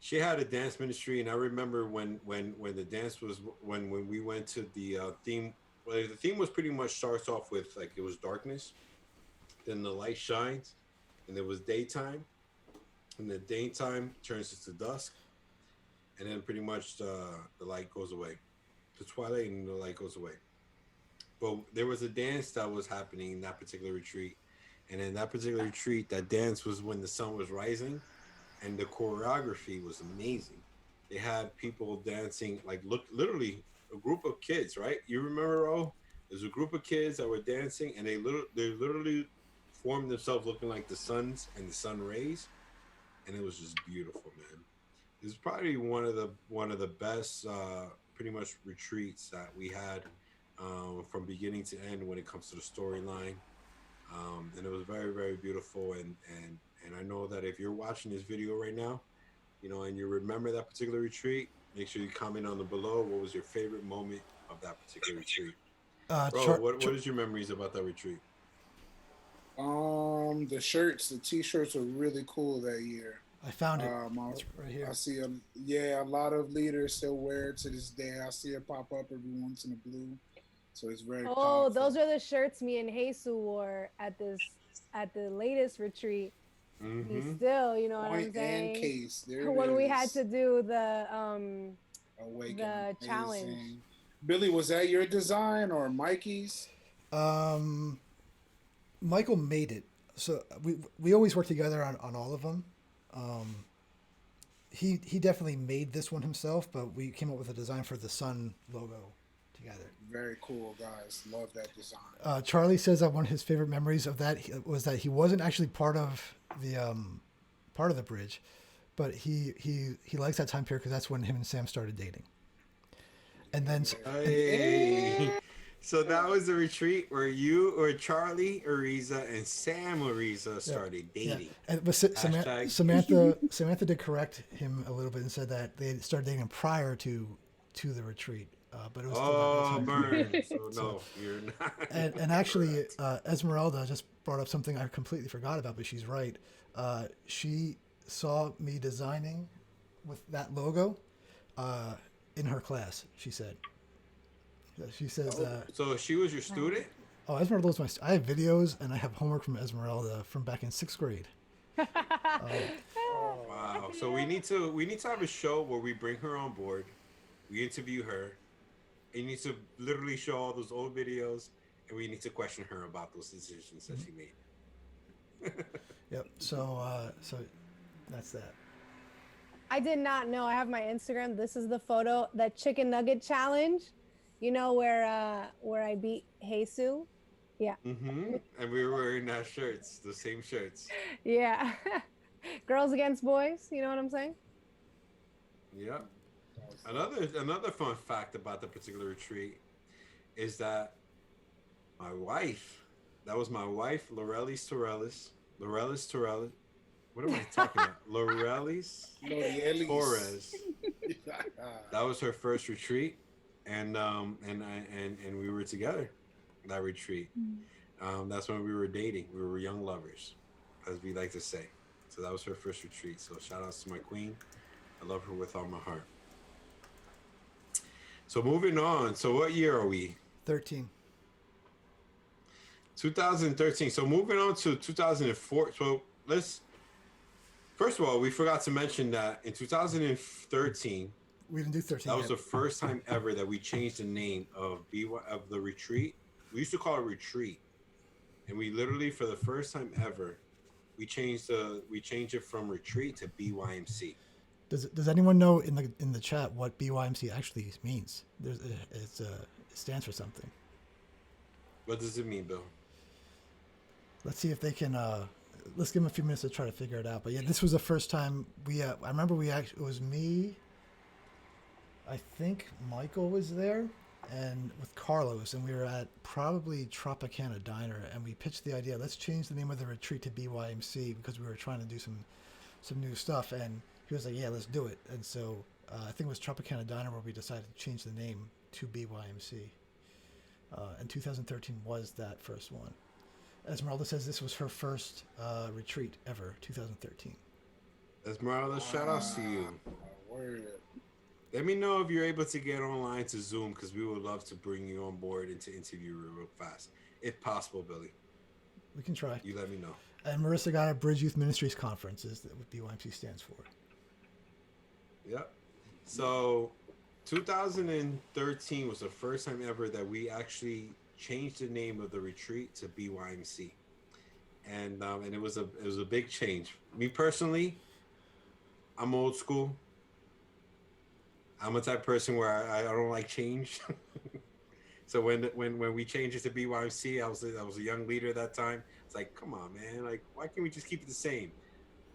Speaker 1: She had a dance ministry, and I remember when the dance was when we went to the theme. Well, the theme was pretty much starts off with like it was darkness, then the light shines, and it was daytime, and the daytime turns into dusk, and then pretty much the light goes away, the twilight, and the light goes away. But there was a dance that was happening in that particular retreat. And in that particular retreat, that dance was when the sun was rising, and the choreography was amazing. They had people dancing, like literally a group of kids, right? You remember, Ro? There's a group of kids that were dancing, and they literally formed themselves looking like the suns and the sun rays. And it was just beautiful, man. It was probably one of the best pretty much retreats that we had. From beginning to end when it comes to the storyline, and it was very, very beautiful. And I know that if you're watching this video right now, and you remember that particular retreat, make sure you comment on the below. What was your favorite moment of that particular retreat? Bro, what is your memories about that retreat?
Speaker 2: The shirts, the t-shirts were really cool that year.
Speaker 4: I found it. It's right here.
Speaker 2: I see a lot of leaders still wear it to this day. I see it pop up every once in a blue. So it's very powerful.
Speaker 3: Those are the shirts me and Jesus wore at the latest retreat.
Speaker 1: Mm-hmm.
Speaker 3: We still, you know what
Speaker 2: Point
Speaker 3: I'm saying?
Speaker 2: and case. There
Speaker 3: when
Speaker 2: it
Speaker 3: we
Speaker 2: is.
Speaker 3: had to do the
Speaker 2: Awaken.
Speaker 3: the
Speaker 2: Amazing.
Speaker 3: challenge.
Speaker 2: Billy, was that your design or Mikey's?
Speaker 4: Michael made it. So we always work together on all of them. He definitely made this one himself, but we came up with a design for the sun logo together.
Speaker 2: Very cool, guys. Love that design.
Speaker 4: Charlie says that one of his favorite memories of that was that he wasn't actually part of the bridge, but he likes that time period because that's when him and Sam started dating. And then
Speaker 1: Hey. So that was the retreat where you or Charlie Ariza and Sam Ariza started dating.
Speaker 4: And, but Samantha did correct him a little bit and said that they started dating prior to the retreat. But it was still
Speaker 1: burn. So no, you're not.
Speaker 4: And actually, Esmeralda just brought up something I completely forgot about, but she's right. She saw me designing with that logo in her class. She said. She says.
Speaker 1: So she was your student?
Speaker 4: Oh, Esmeralda was my. I have videos and I have homework from Esmeralda from back in 6th grade.
Speaker 1: Wow. So we need to have a show where we bring her on board. We interview her. And you need to literally show all those old videos, and we need to question her about those decisions that she made.
Speaker 4: Yep. So that's that.
Speaker 3: I did not know. I have my Instagram. This is the photo, that chicken nugget challenge. You know where I beat Jesus? Yeah.
Speaker 1: Mm-hmm. And we were wearing our shirts, the same shirts.
Speaker 3: Yeah. Girls against boys. You know what I'm saying?
Speaker 1: Yep. Another fun fact about the particular retreat is that my wife, Lorelis Torres. What am I talking about? Lorelis Torres. That was her first retreat, and we were together that retreat. That's when we were dating. We were young lovers, as we like to say. So that was her first retreat. So shout outs to my queen. I love her with all my heart. So moving on. So what year are we?
Speaker 4: 13.
Speaker 1: 2013. So moving on to 2004. So first of all, we forgot to mention that in 2013,
Speaker 4: we didn't do 13.
Speaker 1: That was the first time ever that we changed the name of the retreat. We used to call it retreat, and we literally, for the first time ever, we changed it from retreat to BYMC.
Speaker 4: Does anyone know in the chat what BYMC actually means? It stands for something.
Speaker 1: What does it mean, Bill?
Speaker 4: Let's see if they can. Let's give them a few minutes to try to figure it out. But yeah, this was the first time we. I remember it was me. I think Michael was there, and with Carlos, and we were at probably Tropicana Diner, and we pitched the idea. Let's change the name of the retreat to BYMC because we were trying to do some new stuff, and he was like, yeah, let's do it. And so I think it was Tropicana Diner where we decided to change the name to BYMC. And 2013 was that first one. Esmeralda says this was her first retreat ever, 2013.
Speaker 1: Esmeralda, shout outs to you. Let me know if you're able to get online to Zoom, because we would love to bring you on board and to interview you real fast. If possible, Billy.
Speaker 4: We can try.
Speaker 1: You let me know.
Speaker 4: And Marissa got a Bridge Youth Ministries conference, is what BYMC stands for.
Speaker 1: Yep. So 2013 was the first time ever that we actually changed the name of the retreat to BYMC. And it was a big change. Me personally, I'm old school. I'm a type of person where I don't like change. So when we changed it to BYMC, I was a young leader at that time. It's like, come on, man. Like, why can't we just keep it the same?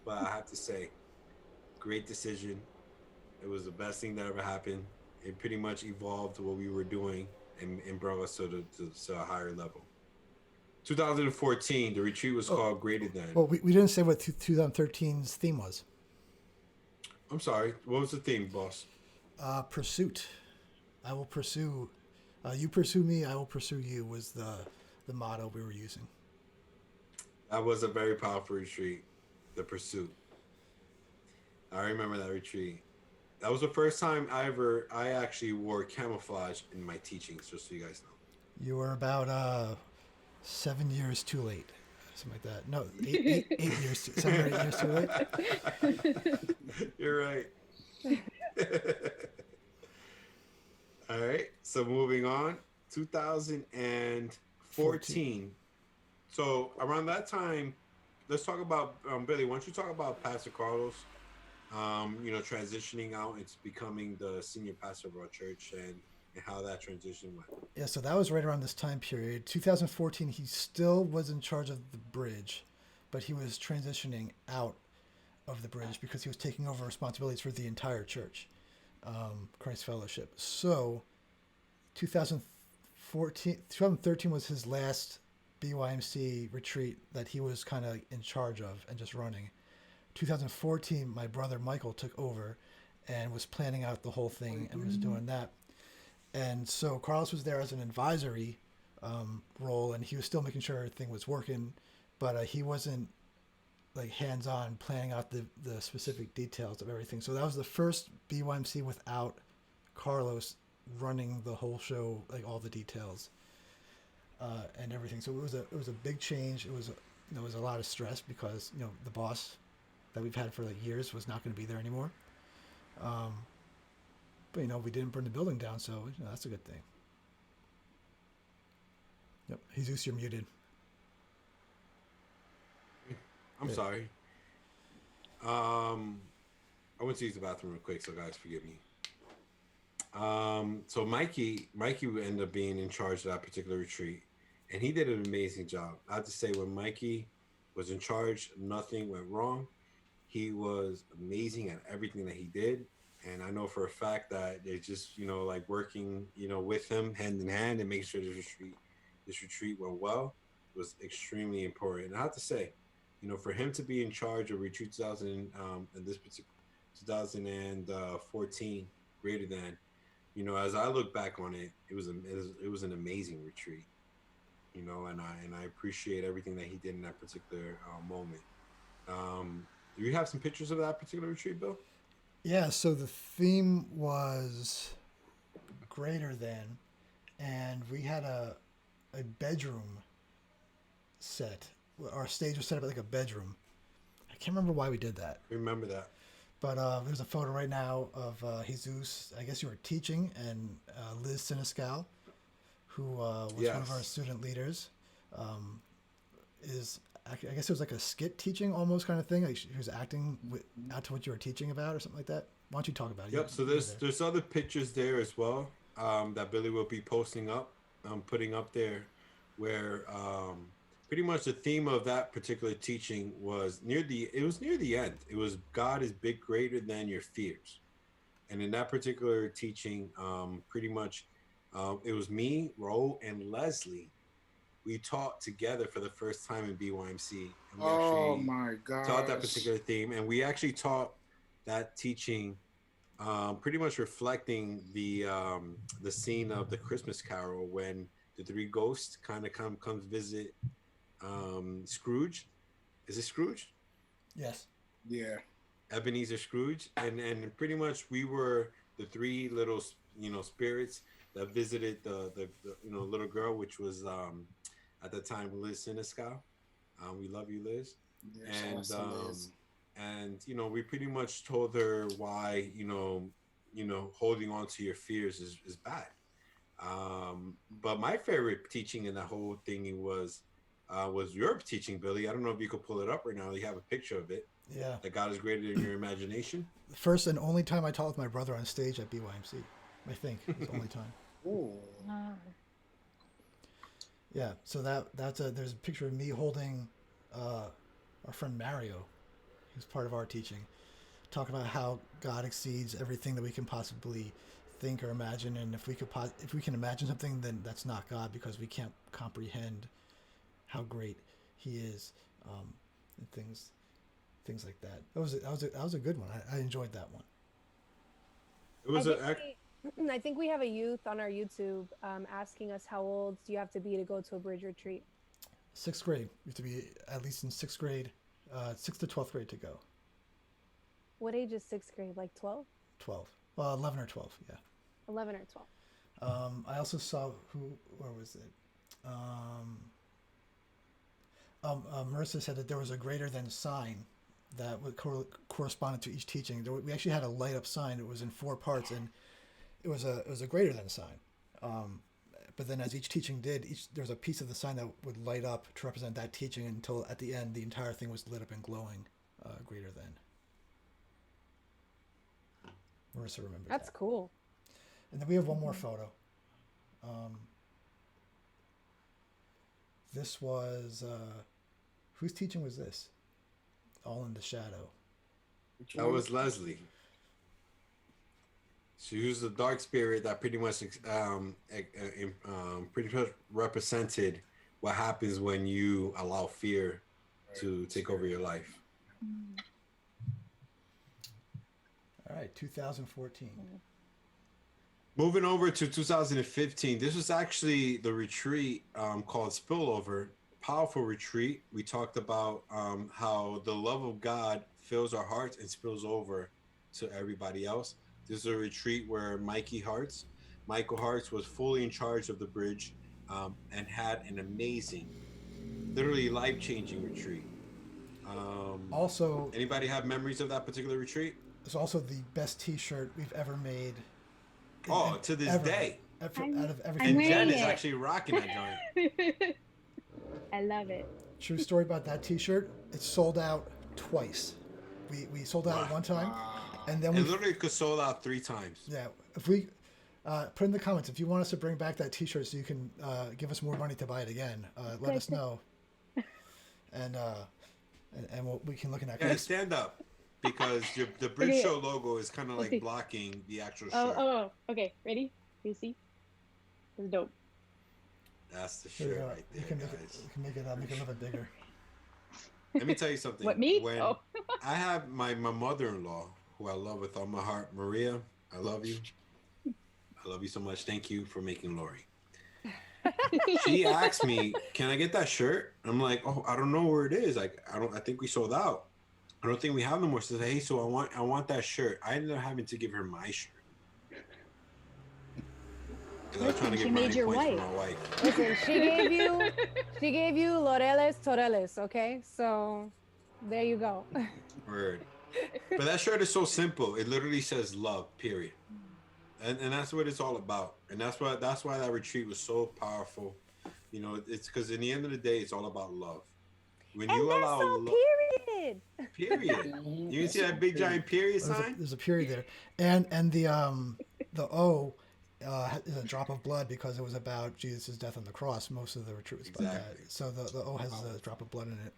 Speaker 1: But I have to say, great decision. It was the best thing that ever happened. It pretty much evolved what we were doing and brought us to a higher level. 2014, the retreat was called Greater Than.
Speaker 4: Well, we didn't say what 2013's theme was.
Speaker 1: I'm sorry. What was the theme, boss?
Speaker 4: Pursuit. I will pursue. You pursue me, I will pursue you was the motto we were using.
Speaker 1: That was a very powerful retreat. The pursuit. I remember that retreat. That was the first time I actually wore camouflage in my teachings, just so you guys know.
Speaker 4: You were about 7 years too late. Something like that. No, 8 years, 7 or 8 years too late.
Speaker 1: You're right. All right. So moving on, 2014. So around that time, let's talk about Billy. Why don't you talk about Pastor Carlos? Transitioning out into becoming the senior pastor of our church, and and how that transition went.
Speaker 4: Yeah, so that was right around this time period. 2014, he still was in charge of the bridge, but he was transitioning out of the bridge because he was taking over responsibilities for the entire church, Christ Fellowship. So 2013 was his last BYMC retreat that he was kind of in charge of and just running. 2014, my brother Michael took over and was planning out the whole thing and was doing that. And so Carlos was there as an advisory role, and he was still making sure everything was working, but he wasn't like hands-on planning out the specific details of everything. So that was the first BYMC without Carlos running the whole show, like all the details and everything. So it was a big change. It was a lot of stress because the boss that we've had for like years was not going to be there anymore. But we didn't burn the building down, so that's a good thing. Yep, Jesus, you're muted.
Speaker 1: I'm sorry. I went to use the bathroom real quick, so guys, forgive me. So Mikey ended up being in charge of that particular retreat, and he did an amazing job. I have to say, when Mikey was in charge, nothing went wrong. He was amazing at everything that he did. And I know for a fact that they just, like working, with him hand in hand and making sure this retreat went well was extremely important. And I have to say, for him to be in charge of retreat 2000 and this particular 2014 greater than, as I look back on it, it was an amazing retreat, and I appreciate everything that he did in that particular moment. Do you have some pictures of that particular retreat, Bill?
Speaker 4: Yeah, so the theme was greater than, and we had a bedroom set. Our stage was set up like a bedroom. I can't remember why we did that.
Speaker 1: Remember that.
Speaker 4: But there's a photo right now of Jesus, I guess you were teaching, and Liz Siniscal, who was one of our student leaders, I guess it was like a skit teaching almost kind of thing. Like she was acting out to what you were teaching about or something like that. Why don't you talk about it?
Speaker 1: Yep. So there's other pictures there as well that Billy will be posting up, putting up there, where pretty much the theme of that particular teaching was near the end. It was God is big greater than your fears, and in that particular teaching, pretty much it was me, Ro, and Leslie. We taught together for the first time in BYMC. And we
Speaker 2: my God!
Speaker 1: Taught that particular theme, and we actually taught that teaching, pretty much reflecting the scene of the Christmas Carol when the three ghosts kind of comes visit Scrooge. Is it Scrooge?
Speaker 4: Yes.
Speaker 2: Yeah.
Speaker 1: Ebenezer Scrooge, and pretty much we were the three little spirits that visited the little girl, which was at the time Liz Siniscal. We love you, Liz.
Speaker 2: Yes,
Speaker 1: Liz. And we pretty much told her why holding on to your fears is bad. But my favorite teaching in that whole thing was your teaching, Billy. I don't know if you could pull it up right now. You have a picture of it.
Speaker 4: Yeah.
Speaker 1: That God is greater than your imagination.
Speaker 4: The first and only time I taught with my brother on stage at BYMC. I think it's the only time.
Speaker 2: Ooh.
Speaker 4: Yeah, so there's a picture of me holding our friend Mario, who's part of our teaching, talking about how God exceeds everything that we can possibly think or imagine, and if we can imagine something, then that's not God because we can't comprehend how great He is, and things like that. That was a good one. I enjoyed that one.
Speaker 1: It was
Speaker 3: I think we have a youth on our YouTube asking us how old do you have to be to go to a bridge retreat?
Speaker 4: 6th grade. You have to be at least in 6th grade, 6th to 12th grade to go.
Speaker 3: What age is 6th grade? Like 12?
Speaker 4: 12. Well, 11 or 12, yeah.
Speaker 3: 11 or 12.
Speaker 4: I also saw where was it? Marissa said that there was a greater than sign that would corresponded to each teaching. We actually had a light up sign. It was in 4 parts, and it was a greater than sign. But then as each teaching did, there was a piece of the sign that would light up to represent that teaching until at the end the entire thing was lit up and glowing greater than. Marissa remembers
Speaker 3: That's
Speaker 4: that.
Speaker 3: cool.
Speaker 4: And then we have one more photo. This was whose teaching was this? All in the Shadow.
Speaker 1: That was Leslie. She was the dark spirit that pretty much pretty much represented what happens when you allow fear to take over your life.
Speaker 4: All right, 2014.
Speaker 1: Moving over to 2015, this was actually the retreat called Spillover. Powerful retreat. We talked about how the love of God fills our hearts and spills over to everybody else. This is a retreat where Michael Hartz was fully in charge of the bridge and had an amazing, literally life-changing retreat.
Speaker 4: Also,
Speaker 1: anybody have memories of that particular retreat?
Speaker 4: It's also the best T-shirt we've ever made.
Speaker 1: To this day.
Speaker 4: Out of everything.
Speaker 1: And Jen is actually rocking that joint.
Speaker 5: I love it.
Speaker 4: True story about that T-shirt. It sold out twice. We sold out one time, and then we
Speaker 1: literally could sold out 3 times.
Speaker 4: Yeah, if we put in the comments if you want us to bring back that T-shirt so you can give us more money to buy it again. Let us know, and we can look at that.
Speaker 1: Yeah, stand up. Because the Bridge Show logo is kind of like blocking the actual shirt.
Speaker 5: Oh, okay. Ready? You see? It's dope.
Speaker 1: That's the shirt right there, guys.
Speaker 4: You can make it a little bit bigger.
Speaker 1: Let me tell you something.
Speaker 5: What, me?
Speaker 1: When I have my mother-in-law, who I love with all my heart, Maria, I love you. I love you so much. Thank you for making Lori. She asked me, "Can I get that shirt?" I'm like, "Oh, I don't know where it is. Like, I think we sold out. I don't think we have no more." She says, "Hey, so I want that shirt." I ended up having to give her my shirt. I was trying to get brownie points for my wife.
Speaker 3: Listen, she gave you Loreles Toreles, okay? So there you go.
Speaker 1: Word. But that shirt is so simple. It literally says love, period. And that's what it's all about. And that's why that retreat was so powerful. You know, it's because in the end of the day, it's all about love. When you allow love, period. You can see that big giant period sign?
Speaker 4: There's a period there. And the O is a drop of blood because it was about Jesus' death on the cross. Most of the retreat was about that. So the O has a drop of blood in it.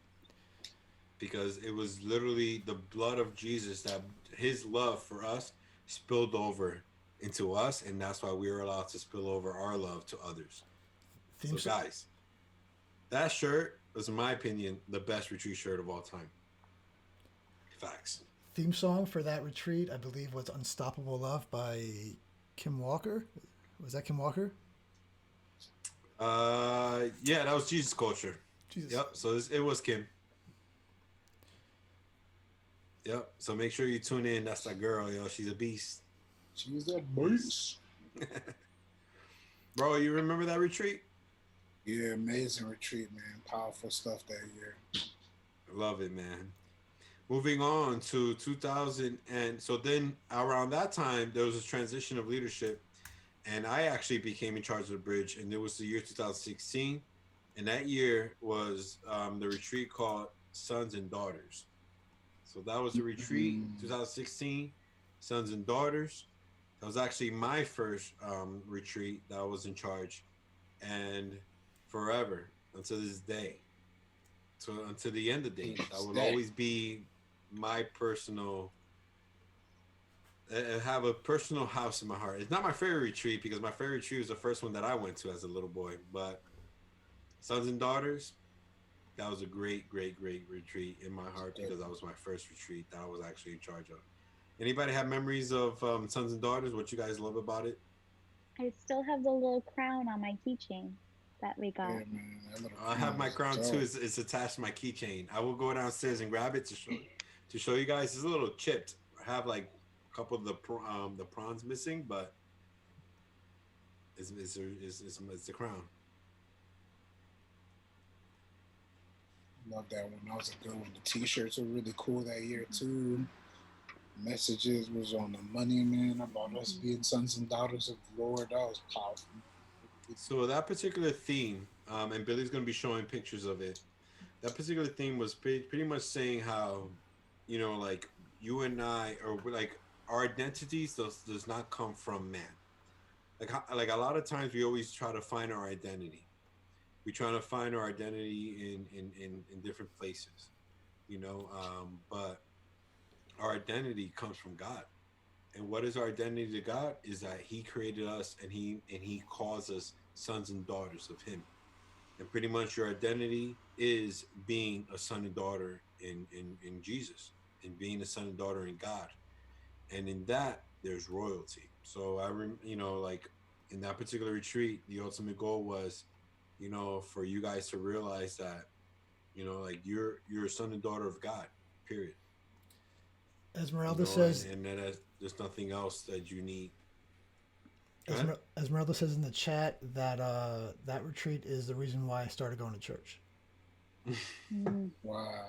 Speaker 1: Because it was literally the blood of Jesus, that his love for us spilled over into us, and that's why we were allowed to spill over our love to others. So guys, that shirt was, in my opinion, the best retreat shirt of all time. Facts.
Speaker 4: Theme song for that retreat, I believe, was Unstoppable Love by Kim Walker. Was that Kim Walker?
Speaker 1: Yeah, that was Jesus Culture. Yep, so it was Kim. Yep, so make sure you tune in. That's that girl, yo. She's a beast.
Speaker 2: She's a beast.
Speaker 1: Bro, you remember that retreat?
Speaker 2: Yeah, amazing retreat, man. Powerful stuff that year.
Speaker 1: Love it, man. Moving on to 2000, and so then around that time there was a transition of leadership, and I actually became in charge of the bridge, and it was the year 2016, and that year was the retreat called Sons and Daughters. So that was the retreat 2016, Sons and Daughters. That was actually my first retreat that I was in charge, and forever until this day, so until the end of days, that will always be my personal. I have a personal house in my heart. It's not my favorite retreat because my favorite retreat was the first one that I went to as a little boy, but Sons and Daughters, that was a great retreat in my heart because that was my first retreat that I was actually in charge of. Anybody have memories of Sons and Daughters? What you guys love about it?
Speaker 5: I still have the little crown on my keychain that we got.
Speaker 2: Yeah, man,
Speaker 1: I have my crown too. It's attached to my keychain. I will go downstairs and grab it to show you guys. It's a little chipped. I have like a couple of the prawns missing, but it's the crown.
Speaker 2: Love that one. That was a good one. The T-shirts were really cool that year too. Messages was on the money, man, about us being sons and daughters of the Lord. That was powerful.
Speaker 1: So that particular theme, and Billy's going to be showing pictures of it. That particular theme was pretty much saying how, you know, like you and I, or like our identities does not come from man. like a lot of times we always try to find our identity. We try to find our identity in different places, you know. But our identity comes from God. And what is our identity to God? Is that He created us and He calls us sons and daughters of Him. And pretty much your identity is being a son and daughter in Jesus, and being a son and daughter in God. And in that, there's royalty. So you know, like in that particular retreat, the ultimate goal was, you know, for you guys to realize that, you know, like you're a son and daughter of God, period.
Speaker 4: Esmeralda
Speaker 1: You know,
Speaker 4: says,
Speaker 1: and that there's nothing else that you need.
Speaker 4: Esmeralda says in the chat that that retreat is the reason why I started going to church.
Speaker 2: Wow.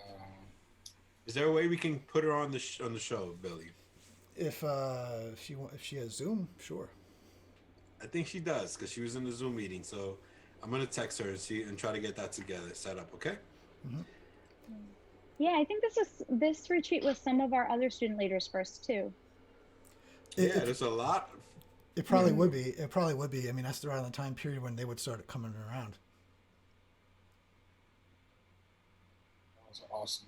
Speaker 1: Is there a way we can put her on the show, Billy?
Speaker 4: If she has Zoom, sure.
Speaker 1: I think she does, because she was in the Zoom meeting. So I'm gonna text her and see and try to get that together, set up. Okay.
Speaker 4: Mm-hmm.
Speaker 5: Yeah, I think this retreat was some of our other student leaders first too.
Speaker 1: There's a lot.
Speaker 4: It probably would be. It probably would be. I mean, that's around the time period when they would start coming around.
Speaker 2: That was awesome.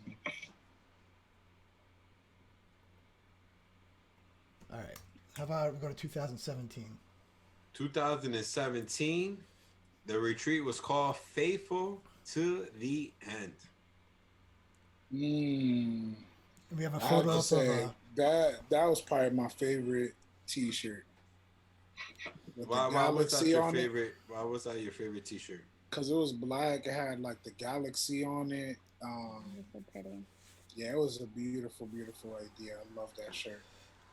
Speaker 4: All right. How about we go to 2017?
Speaker 1: 2017, the retreat was called Faithful to the End.
Speaker 4: We have a
Speaker 2: I have
Speaker 4: photo
Speaker 2: to
Speaker 4: up
Speaker 2: say,
Speaker 4: of
Speaker 2: that was probably my favorite T-shirt.
Speaker 1: Why was that your favorite? Why was that your favorite T-shirt?
Speaker 2: Because it was black. It had like the galaxy on it.
Speaker 5: It was so pretty.
Speaker 2: Yeah, it was a beautiful, beautiful idea. I love that shirt.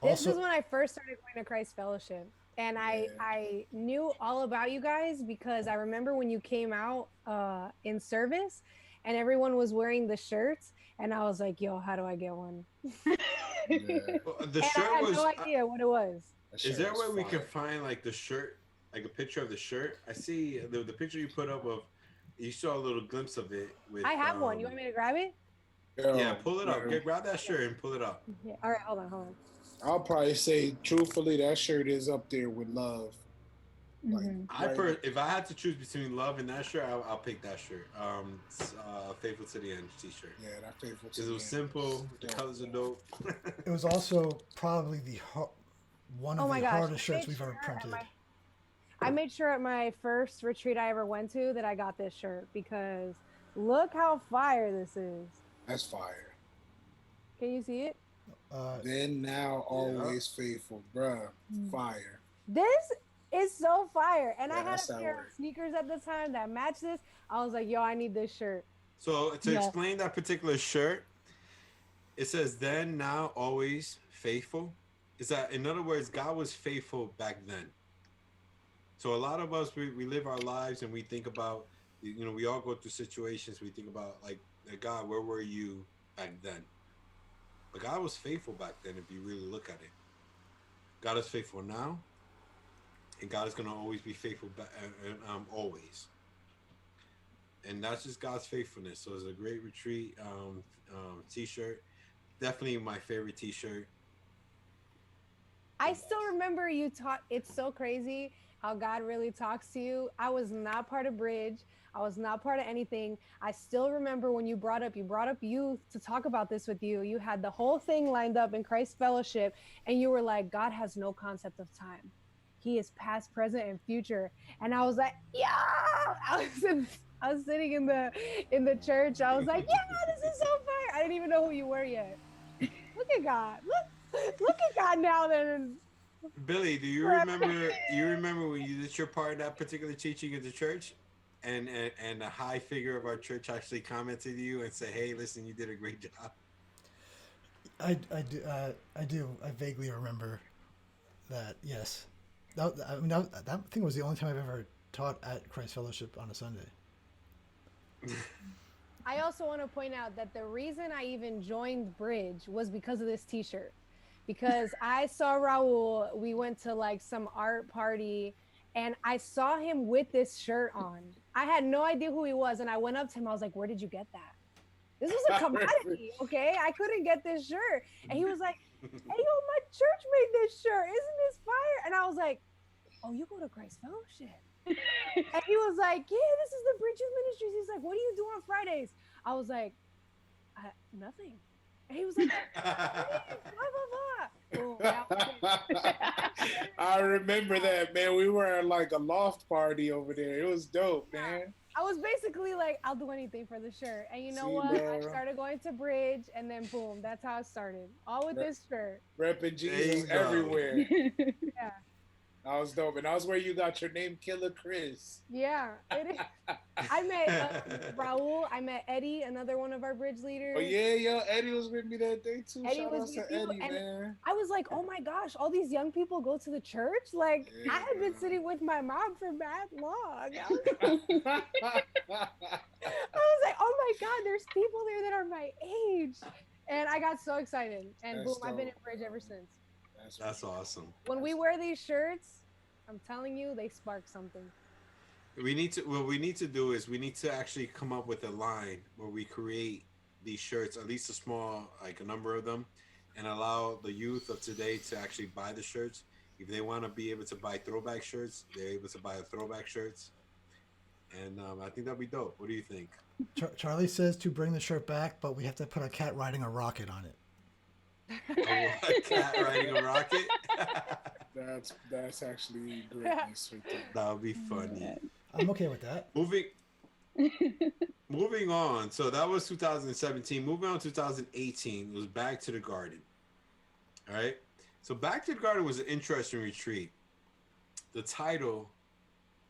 Speaker 3: This was when I first started going to Christ Fellowship. And I knew all about you guys because I remember when you came out in service and everyone was wearing the shirts. And I was like, yo, how do I get one?
Speaker 1: Well, the
Speaker 3: and
Speaker 1: shirt
Speaker 3: I had
Speaker 1: was.
Speaker 3: no idea what it was.
Speaker 1: Is there a way we can find like the shirt, like a picture of the shirt? I see the picture you put up of. You saw a little glimpse of it. With,
Speaker 3: I have one. You want me to grab it?
Speaker 1: Yeah, pull it up. Okay, grab that shirt and pull it up.
Speaker 3: Yeah. All right, hold on.
Speaker 2: I'll probably say, truthfully, that shirt is up there with love. Like,
Speaker 1: if I had to choose between love and that shirt, I'll pick that shirt. Faithful to the End T-shirt.
Speaker 2: Yeah, that Faithful to
Speaker 1: the End. Because it was simple. The colors are dope.
Speaker 4: It was also probably one of the hardest shirts we've ever printed.
Speaker 3: I made sure at my first retreat I ever went to that I got this shirt because look how fire this is.
Speaker 2: That's fire.
Speaker 3: Can you see it?
Speaker 2: Then, now, always faithful, bruh. Fire.
Speaker 3: This is so fire. And I had a pair of sneakers at the time that matched this. I was like, yo, I need this shirt.
Speaker 1: So to explain that particular shirt, it says then, now, always faithful. Is that, in other words, God was faithful back then. So a lot of us, we live our lives and we think about, you know, we all go through situations. We think about like God, where were you back then? But God was faithful back then if you really look at it. God is faithful now. And God is going to always be faithful always. And that's just God's faithfulness. So it's a great retreat T-shirt. Definitely my favorite T-shirt.
Speaker 3: I still remember you taught. It's so crazy how God really talks to you. I was not part of Bridge. I was not part of anything. I still remember when you brought up youth to talk about this with you. You had the whole thing lined up in Christ Fellowship and you were like, God has no concept of time. He is past, present, and future. And I was like, yeah, I was sitting in the church. I was like, yeah, this is so fire. I didn't even know who you were yet. Look at God. Look at God now then.
Speaker 1: Billy, do you remember when you did your part in that particular teaching in the church? And a high figure of our church actually commented to you and said, "Hey, listen, you did a great job."
Speaker 4: I do. I vaguely remember that. Yes, that thing was the only time I've ever taught at Christ Fellowship on a Sunday.
Speaker 3: I also want to point out that the reason I even joined Bridge was because of this T-shirt. Because I saw Raul, we went to like some art party and I saw him with this shirt on. I had no idea who he was. And I went up to him. I was like, where did you get that? This was a commodity, okay? I couldn't get this shirt. And he was like, hey, yo, my church made this shirt. Isn't this fire? And I was like, "Oh, you go to Christ Fellowship?" And he was like, "Yeah, this is the Bridge Youth Ministries." He's like, "What do you do on Fridays?" I was like, "Nothing." And he was like, blah, blah, blah. Boom, that was it.
Speaker 2: I remember that, man. We were at like a loft party over there. It was dope, man.
Speaker 3: I was basically like, I'll do anything for the shirt. And you know
Speaker 2: See,
Speaker 3: what?
Speaker 2: bro.
Speaker 3: I started going to Bridge, and then boom, that's how it started. All with this shirt.
Speaker 2: Repping
Speaker 1: There
Speaker 2: Jesus
Speaker 1: you go.
Speaker 2: everywhere.
Speaker 3: Yeah.
Speaker 2: That was dope. And that was where you got your name, Killer Chris.
Speaker 3: Yeah. It is. I met Raul. I met Eddie, another one of our Bridge leaders.
Speaker 2: Oh, yeah, yo. Eddie was with me that day, too.
Speaker 3: Eddie
Speaker 2: Shout
Speaker 3: was
Speaker 2: out to
Speaker 3: with you,
Speaker 2: Eddie,
Speaker 3: and
Speaker 2: man.
Speaker 3: I was like, oh my gosh, all these young people go to the church? Like, I had been sitting with my mom for mad long. I was like, oh my God, there's people there that are my age. And I got so excited. And
Speaker 2: That's
Speaker 3: boom, I've been in
Speaker 2: dope,
Speaker 3: Bridge
Speaker 2: bro.
Speaker 3: ever since.
Speaker 1: That's awesome.
Speaker 3: When we wear these shirts, I'm telling you, they spark something.
Speaker 1: What we need to do is we need to actually come up with a line where we create these shirts, at least a small, like a number of them, and allow the youth of today to actually buy the shirts. If they want to be able to buy throwback shirts, they're able to buy the throwback shirts. And I think that'd be dope. What do you think?
Speaker 4: Charlie says to bring the shirt back, but we have to put a cat riding a rocket on it.
Speaker 1: A cat riding a rocket?
Speaker 2: That's actually greatness right there.
Speaker 1: That would be funny.
Speaker 4: I'm okay with that.
Speaker 1: Moving on. So that was 2017. Moving on to 2018, it was Back to the Garden. All right. So Back to the Garden was an interesting retreat. The title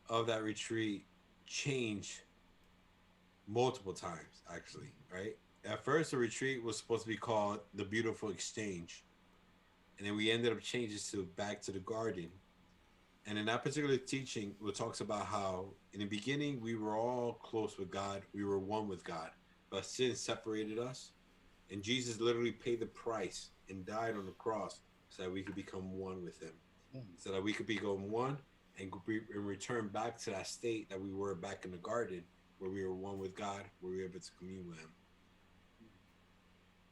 Speaker 1: of that retreat changed multiple times, actually, right? At first, the retreat was supposed to be called The Beautiful Exchange. And then we ended up changing to Back to the Garden. And in that particular teaching, it talks about how in the beginning, we were all close with God. We were one with God. But sin separated us. And Jesus literally paid the price and died on the cross so that we could become one with him. So that we could become one and return back to that state that we were back in the garden, where we were one with God, where we were able to commune with him.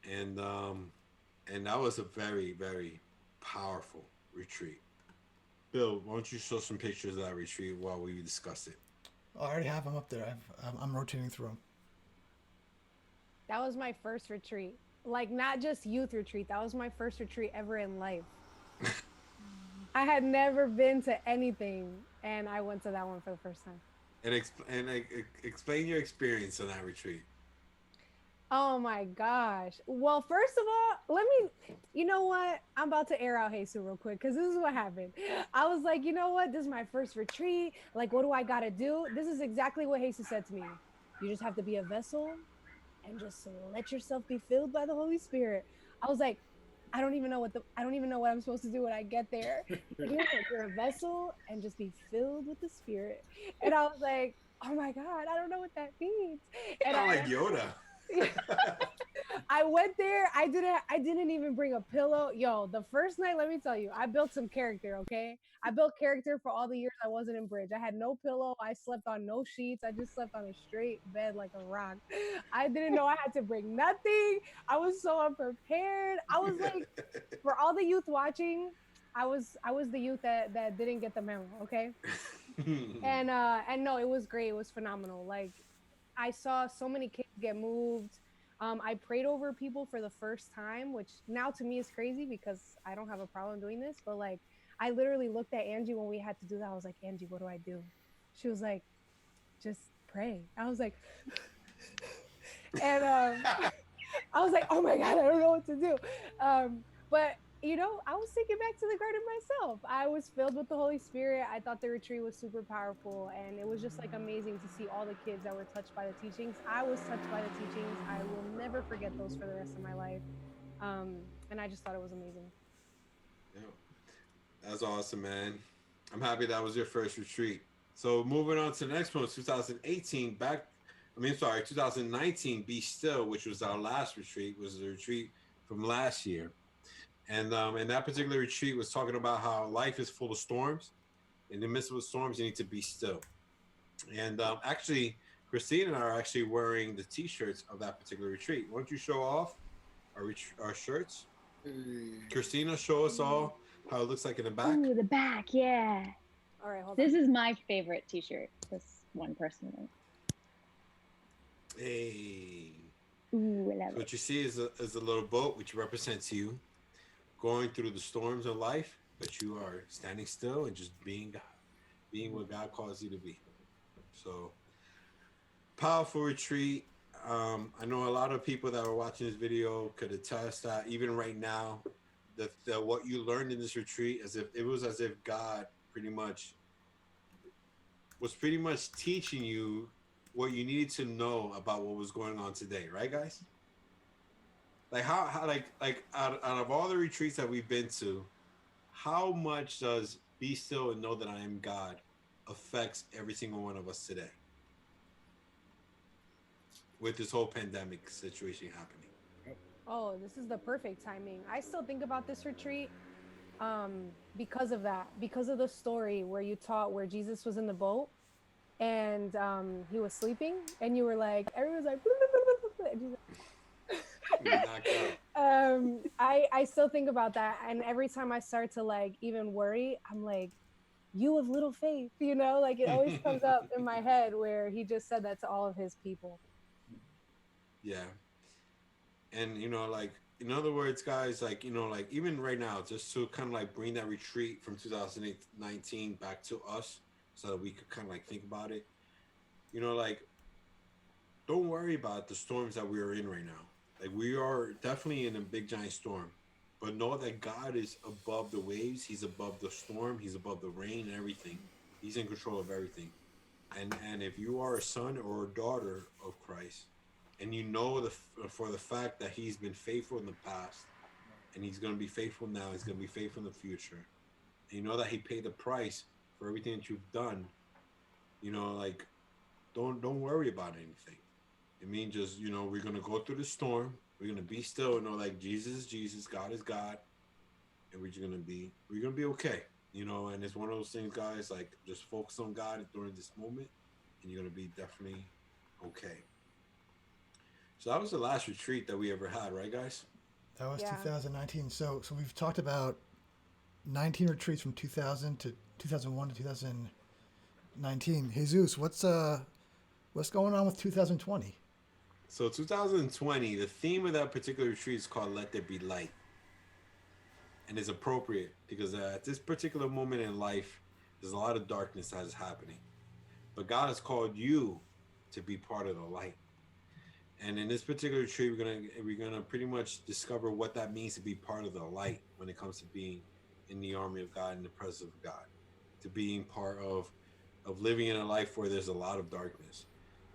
Speaker 1: And that was a very, very powerful retreat. Bill, why don't you show some pictures of that retreat while we discuss it?
Speaker 4: I already have them up there. I'm rotating through them.
Speaker 3: That was my first retreat. Like, not just youth retreat. That was my first retreat ever in life. I had never been to anything, and I went to that one for the first time.
Speaker 1: And explain your experience on that retreat.
Speaker 3: Oh my gosh. Well, first of all, you know what? I'm about to air out Jesus real quick because this is what happened. I was like, you know what? This is my first retreat. Like, what do I got to do? This is exactly what Jesus said to me. You just have to be a vessel and just let yourself be filled by the Holy Spirit. I was like, I don't even know what I'm supposed to do when I get there. You're a vessel and just be filled with the Spirit. And I was like, oh my God, I don't know what that means. And
Speaker 1: I'm like Yoda.
Speaker 3: I went there. I didn't even bring a pillow. Yo, the first night, let me tell you, I built some character, okay? I built character for all the years I wasn't in Bridge. I had no pillow. I slept on no sheets. I just slept on a straight bed like a rock. I didn't know I had to bring nothing. I was so unprepared. I was like, for all the youth watching, I was the youth that didn't get the memo, okay? And no, it was great. It was phenomenal. Like, I saw so many kids get moved. I prayed over people for the first time, which now to me is crazy because I don't have a problem doing this. But like, I literally looked at Angie when we had to do that. I was like, Angie, what do I do? She was like, just pray. I was like, and I was like, oh my God, I don't know what to do. But you know, I was taken back to the garden myself. I was filled with the Holy Spirit. I thought the retreat was super powerful, and it was just like amazing to see all the kids that were touched by the teachings. I was touched by the teachings. I will never forget those for the rest of my life. And I just thought it was amazing.
Speaker 1: Yeah, that's awesome, man. I'm happy that was your first retreat. So moving on to the next one, 2019, Be Still, which was our last retreat, was the retreat from last year. And that particular retreat was talking about how life is full of storms. In the midst of the storms, you need to be still. And actually, Christine and I are actually wearing the T-shirts of that particular retreat. Why don't you show off our shirts? Christina, show us all how it looks like in the back.
Speaker 5: Ooh, the back, yeah.
Speaker 3: All right, hold
Speaker 5: This
Speaker 3: on.
Speaker 5: is my favorite T-shirt. This one personally.
Speaker 1: Hey.
Speaker 5: Ooh, I love
Speaker 1: So
Speaker 5: it.
Speaker 1: what you see is a little boat, which represents you going through the storms of life, but you are standing still and just being God, being what God calls you to be. So powerful retreat. I know a lot of people that were watching this video could attest that even right now, the what you learned in this retreat, as if God pretty much was pretty much teaching you what you needed to know about what was going on today, right, guys? Like how like out of all the retreats that we've been to, how much does be still and know that I am God affects every single one of us today with this whole pandemic situation happening?
Speaker 3: Oh, this is the perfect timing. I still think about this retreat because of that, because of the story where you taught where Jesus was in the boat and he was sleeping and you were like, everyone's like, and he's
Speaker 1: Knocked out.
Speaker 3: I still think about that, and every time I start to like even worry, I'm like, you of little faith, you know, like it always comes up in my head where he just said that to all of his people.
Speaker 1: Yeah. And you know, like in other words, guys, like, you know, like even right now, just to kind of like bring that retreat from 2019 back to us so that we could kind of like think about it, you know, like don't worry about the storms that we are in right now. Like we are definitely in a big giant storm, but know that God is above the waves. He's above the storm. He's above the rain and everything. He's in control of everything. And if you are a son or a daughter of Christ, and you know for the fact that He's been faithful in the past, and He's going to be faithful now, He's going to be faithful in the future, and you know that He paid the price for everything that you've done, you know, like don't worry about anything. It means just, you know, we're going to go through the storm. We're going to be still and know like Jesus is Jesus, God is God, and we're going to be okay, you know. And it's one of those things, guys, like just focus on God during this moment, and you're going to be definitely okay. So that was the last retreat that we ever had, right, guys?
Speaker 4: That was
Speaker 3: Yeah.
Speaker 4: 2019. So we've talked about 19 retreats from 2000 to 2001 to 2019. Jesus, what's going on with 2020?
Speaker 1: So 2020, the theme of that particular retreat is called Let There Be Light. And it's appropriate because at this particular moment in life, there's a lot of darkness that is happening. But God has called you to be part of the light. And in this particular retreat, we're gonna pretty much discover what that means to be part of the light when it comes to being in the army of God, in the presence of God, to being part of living in a life where there's a lot of darkness.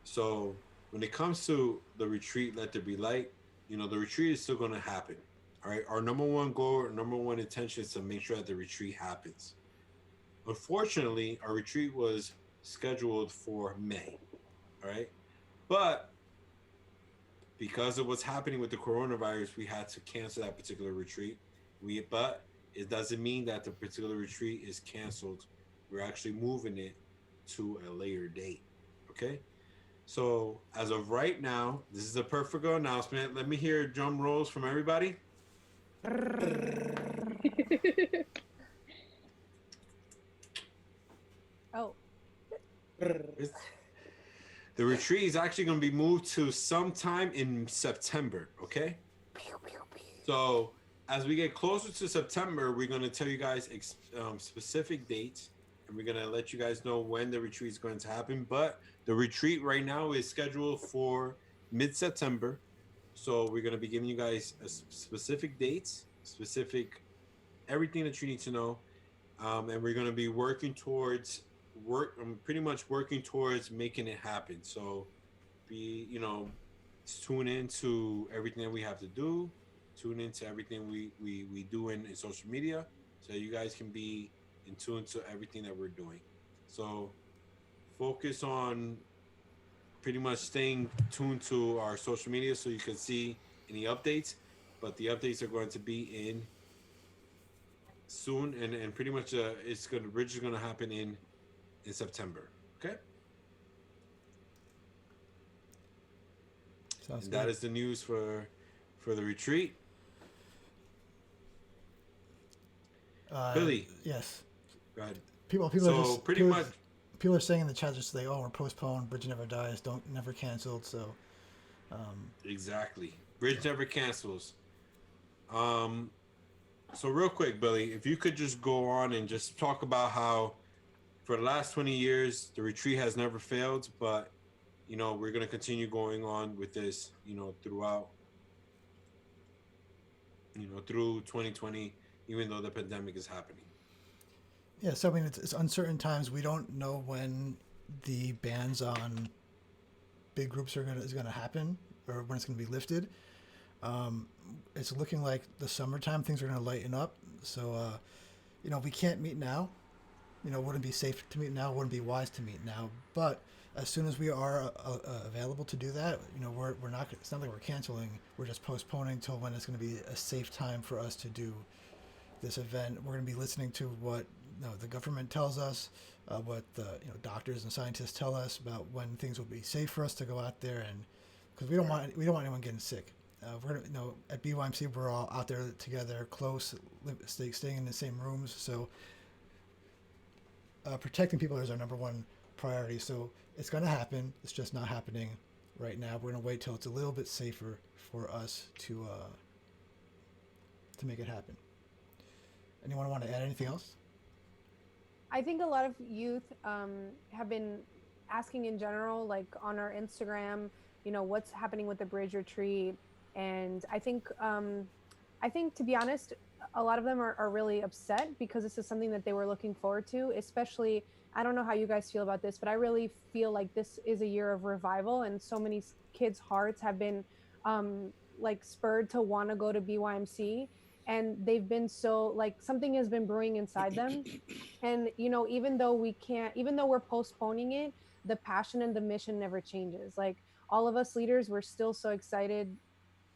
Speaker 1: So when it comes to the retreat, Let There Be Light, you know, the retreat is still going to happen. All right. Our number one goal, our number one intention is to make sure that the retreat happens. Unfortunately, our retreat was scheduled for May. All right. But because of what's happening with the coronavirus, we had to cancel that particular retreat. But it doesn't mean that the particular retreat is canceled. We're actually moving it to a later date. Okay. So as of right now, this is a perfect announcement. Let me hear drum rolls from everybody.
Speaker 3: Oh,
Speaker 1: The retreat is actually going to be moved to sometime in September, okay? So as we get closer to September, we're going to tell you guys specific dates, and we're going to let you guys know when the retreat is going to happen. But the retreat right now is scheduled for mid-September. So we're going to be giving you guys specific dates, specific everything that you need to know. And we're going to be working towards pretty much working towards making it happen. So tune into everything that we have to do, tune into everything we do in social media, so you guys can be in tune to everything that we're doing. So focus on pretty much staying tuned to our social media so you can see any updates, but the updates are going to be in soon, and pretty much Bridge is going to happen in September. Okay.
Speaker 4: Sounds
Speaker 1: And
Speaker 4: good.
Speaker 1: that is the news for the retreat. Billy,
Speaker 4: Yes.
Speaker 1: go ahead.
Speaker 4: People
Speaker 1: So
Speaker 4: are just
Speaker 1: pretty much,
Speaker 4: people are saying in the chat just like, oh, we're postponed. Bridge never dies. Never canceled. So
Speaker 1: exactly. Bridge never cancels. Um, so real quick, Billy, if you could just go on and just talk about how for the last 20 years, the retreat has never failed, but we're going to continue going on with this, throughout, through 2020, even though the pandemic is happening.
Speaker 4: yeah. So I mean, it's uncertain times. We don't know when the bans on big groups is gonna happen or when it's gonna be lifted. It's looking like the summertime things are gonna lighten up. So we can't meet now. Wouldn't be safe to meet now. Wouldn't be wise to meet now. But as soon as we are available to do that, we're not. It's not like we're canceling. We're just postponing until when it's going to be a safe time for us to do this event. We're going to be listening to what the government tells us, what the doctors and scientists tell us about when things will be safe for us to go out there, and because we don't want anyone getting sick. We're gonna, at BYMC we're all out there together, close, staying in the same rooms. So protecting people is our number one priority. So it's going to happen. It's just not happening right now. We're going to wait till it's a little bit safer for us to make it happen. Anyone want to add anything else?
Speaker 3: I think a lot of youth have been asking in general, like on our Instagram, what's happening with the Bridge Retreat. And I think to be honest, a lot of them are really upset because this is something that they were looking forward to, especially, I don't know how you guys feel about this, but I really feel like this is a year of revival, and so many kids' hearts have been spurred to want to go to BYMC, and they've been so something has been brewing inside them. And even though we're postponing it, the passion and the mission never changes. Like, all of us leaders, we're still so excited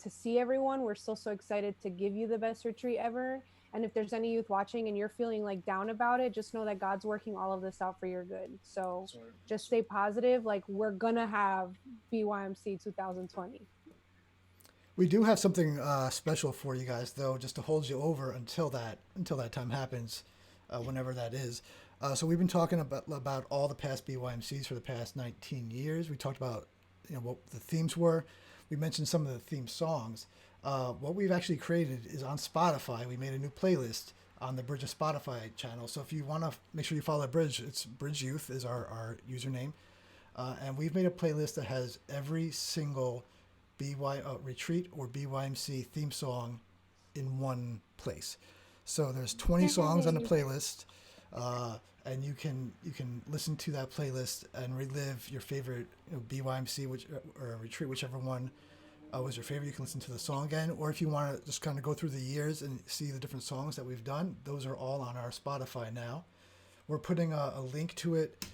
Speaker 3: to see everyone. We're still so excited to give you the best retreat ever. And if there's any youth watching and you're feeling down about it, just know that God's working all of this out for your good. So just stay positive. We're gonna have BYMC 2020.
Speaker 4: We do have something special for you guys, though, just to hold you over until that time happens, whenever that is. So we've been talking about all the past BYMCs for the past 19 years. We talked about what the themes were. We mentioned some of the theme songs. What we've actually created is on Spotify. We made a new playlist on the Bridge of Spotify channel. So if you want to make sure you follow Bridge, it's Bridge Youth is our username. And we've made a playlist that has every single retreat or BYMC theme song in one place. So there's 20 songs on the playlist. And you can listen to that playlist and relive your favorite BYMC or retreat, whichever one was your favorite. You can listen to the song again, or if you want to just kind of go through the years and see the different songs that we've done, those are all on our Spotify now. We're putting a link to it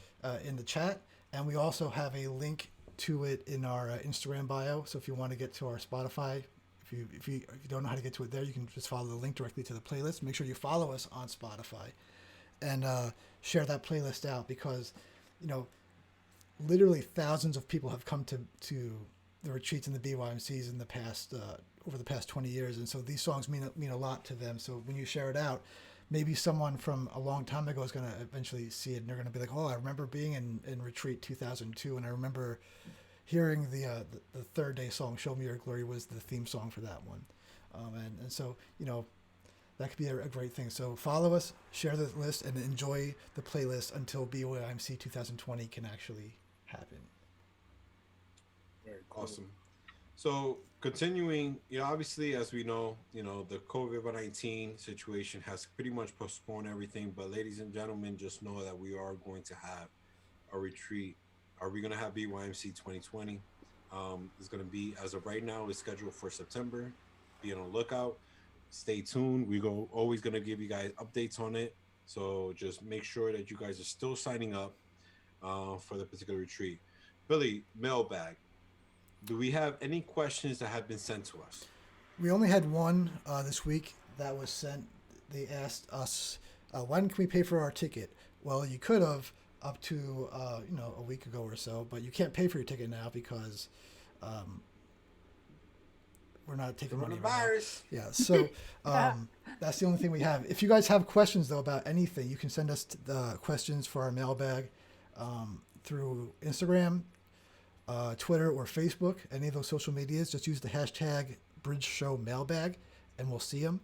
Speaker 4: in the chat, and we also have a link to it in our Instagram bio. So if you want to get to our Spotify, if you don't know how to get to it there, you can just follow the link directly to the playlist. Make sure you follow us on Spotify and share that playlist out, because literally thousands of people have come to the retreats and the BYMCs in the past over the past 20 years, and so these songs mean a lot to them. So when you share it out, maybe someone from a long time ago is going to eventually see it, and they're going to be like, oh, I remember being in retreat 2002, and I remember hearing the third day song "Show Me Your Glory" was the theme song for that one. And so that could be a great thing. So follow us, share the list, and enjoy the playlist until BYMC 2020 can actually happen.
Speaker 2: Very cool.
Speaker 1: Awesome. So continuing, obviously, as we know, the COVID-19 situation has pretty much postponed everything. But ladies and gentlemen, just know that we are going to have a retreat. Are we going to have BYMC 2020? It's going to be, as of right now, it's scheduled for September. Be on the lookout. Stay tuned. Always going to give you guys updates on it. So just make sure that you guys are still signing up for the particular retreat. Billy, mailbag. Do we have any questions that have been sent to us?
Speaker 4: We only had one this week that was sent. They asked us, when can we pay for our ticket? Well, you could have up to a week ago or so, but you can't pay for your ticket now because we're not taking money right now.
Speaker 1: Coronavirus.
Speaker 4: Yeah, so that's the only thing we have. If you guys have questions though about anything, you can send us the questions for our mailbag through Instagram, Twitter, or Facebook. Any of those social medias, just use the hashtag Bridge Show Mailbag, and we'll see them.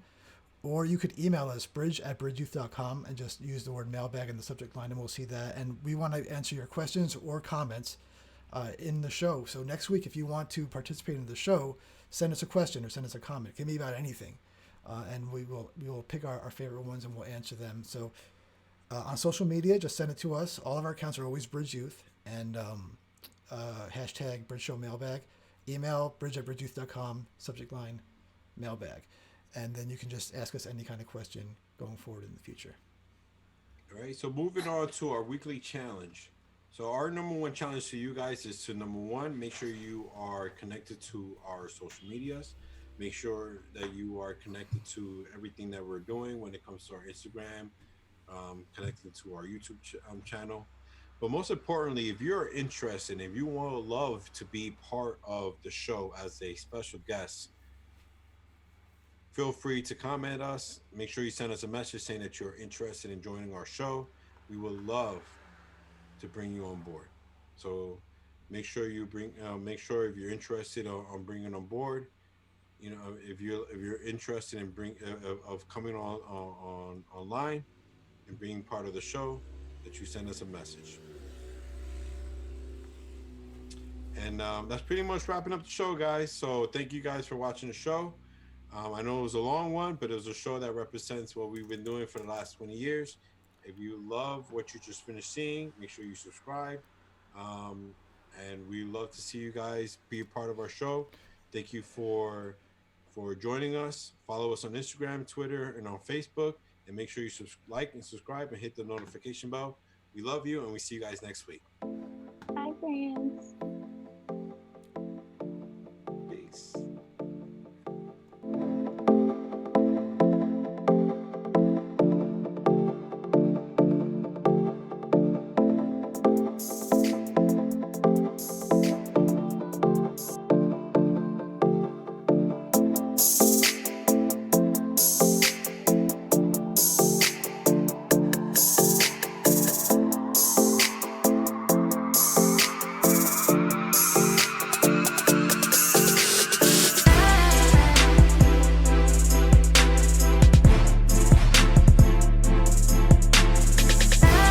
Speaker 4: Or you could email us, bridge@bridgeyouth.com, and just use the word mailbag in the subject line, and we'll see that. And we want to answer your questions or comments in the show. So next week, if you want to participate in the show, send us a question or send us a comment. It can be about anything. And we will pick our favorite ones and we'll answer them. So on social media, just send it to us. All of our accounts are always Bridge Youth, and hashtag Bridge Show Mailbag. Email bridge@bridgeyouth.com, subject line mailbag. And then you can just ask us any kind of question going forward in the future.
Speaker 1: All right, so moving on to our weekly challenge. So our number one challenge to you guys is to, number one, make sure you are connected to our social medias. Make sure that you are connected to everything that we're doing when it comes to our Instagram, connected to our YouTube channel. But most importantly, if you're interested, if you want to love to be part of the show as a special guest, feel free to comment us. Make sure you send us a message saying that you're interested in joining our show. We would love to bring you on board. So make sure you make sure if you're interested on bringing on board, you know, if you're interested in of coming on online and being part of the show, that you send us a message. And that's pretty much wrapping up the show, guys. So thank you guys for watching the show. I know it was a long one, but it was a show that represents what we've been doing for the last 20 years. If you love what you just finished seeing, make sure you subscribe. And we love to see you guys be a part of our show. Thank you for joining us. Follow us on Instagram, Twitter, and on Facebook. And make sure you like and subscribe and hit the notification bell. We love you, and we see you guys next week.
Speaker 5: Bye, friends.
Speaker 1: Peace.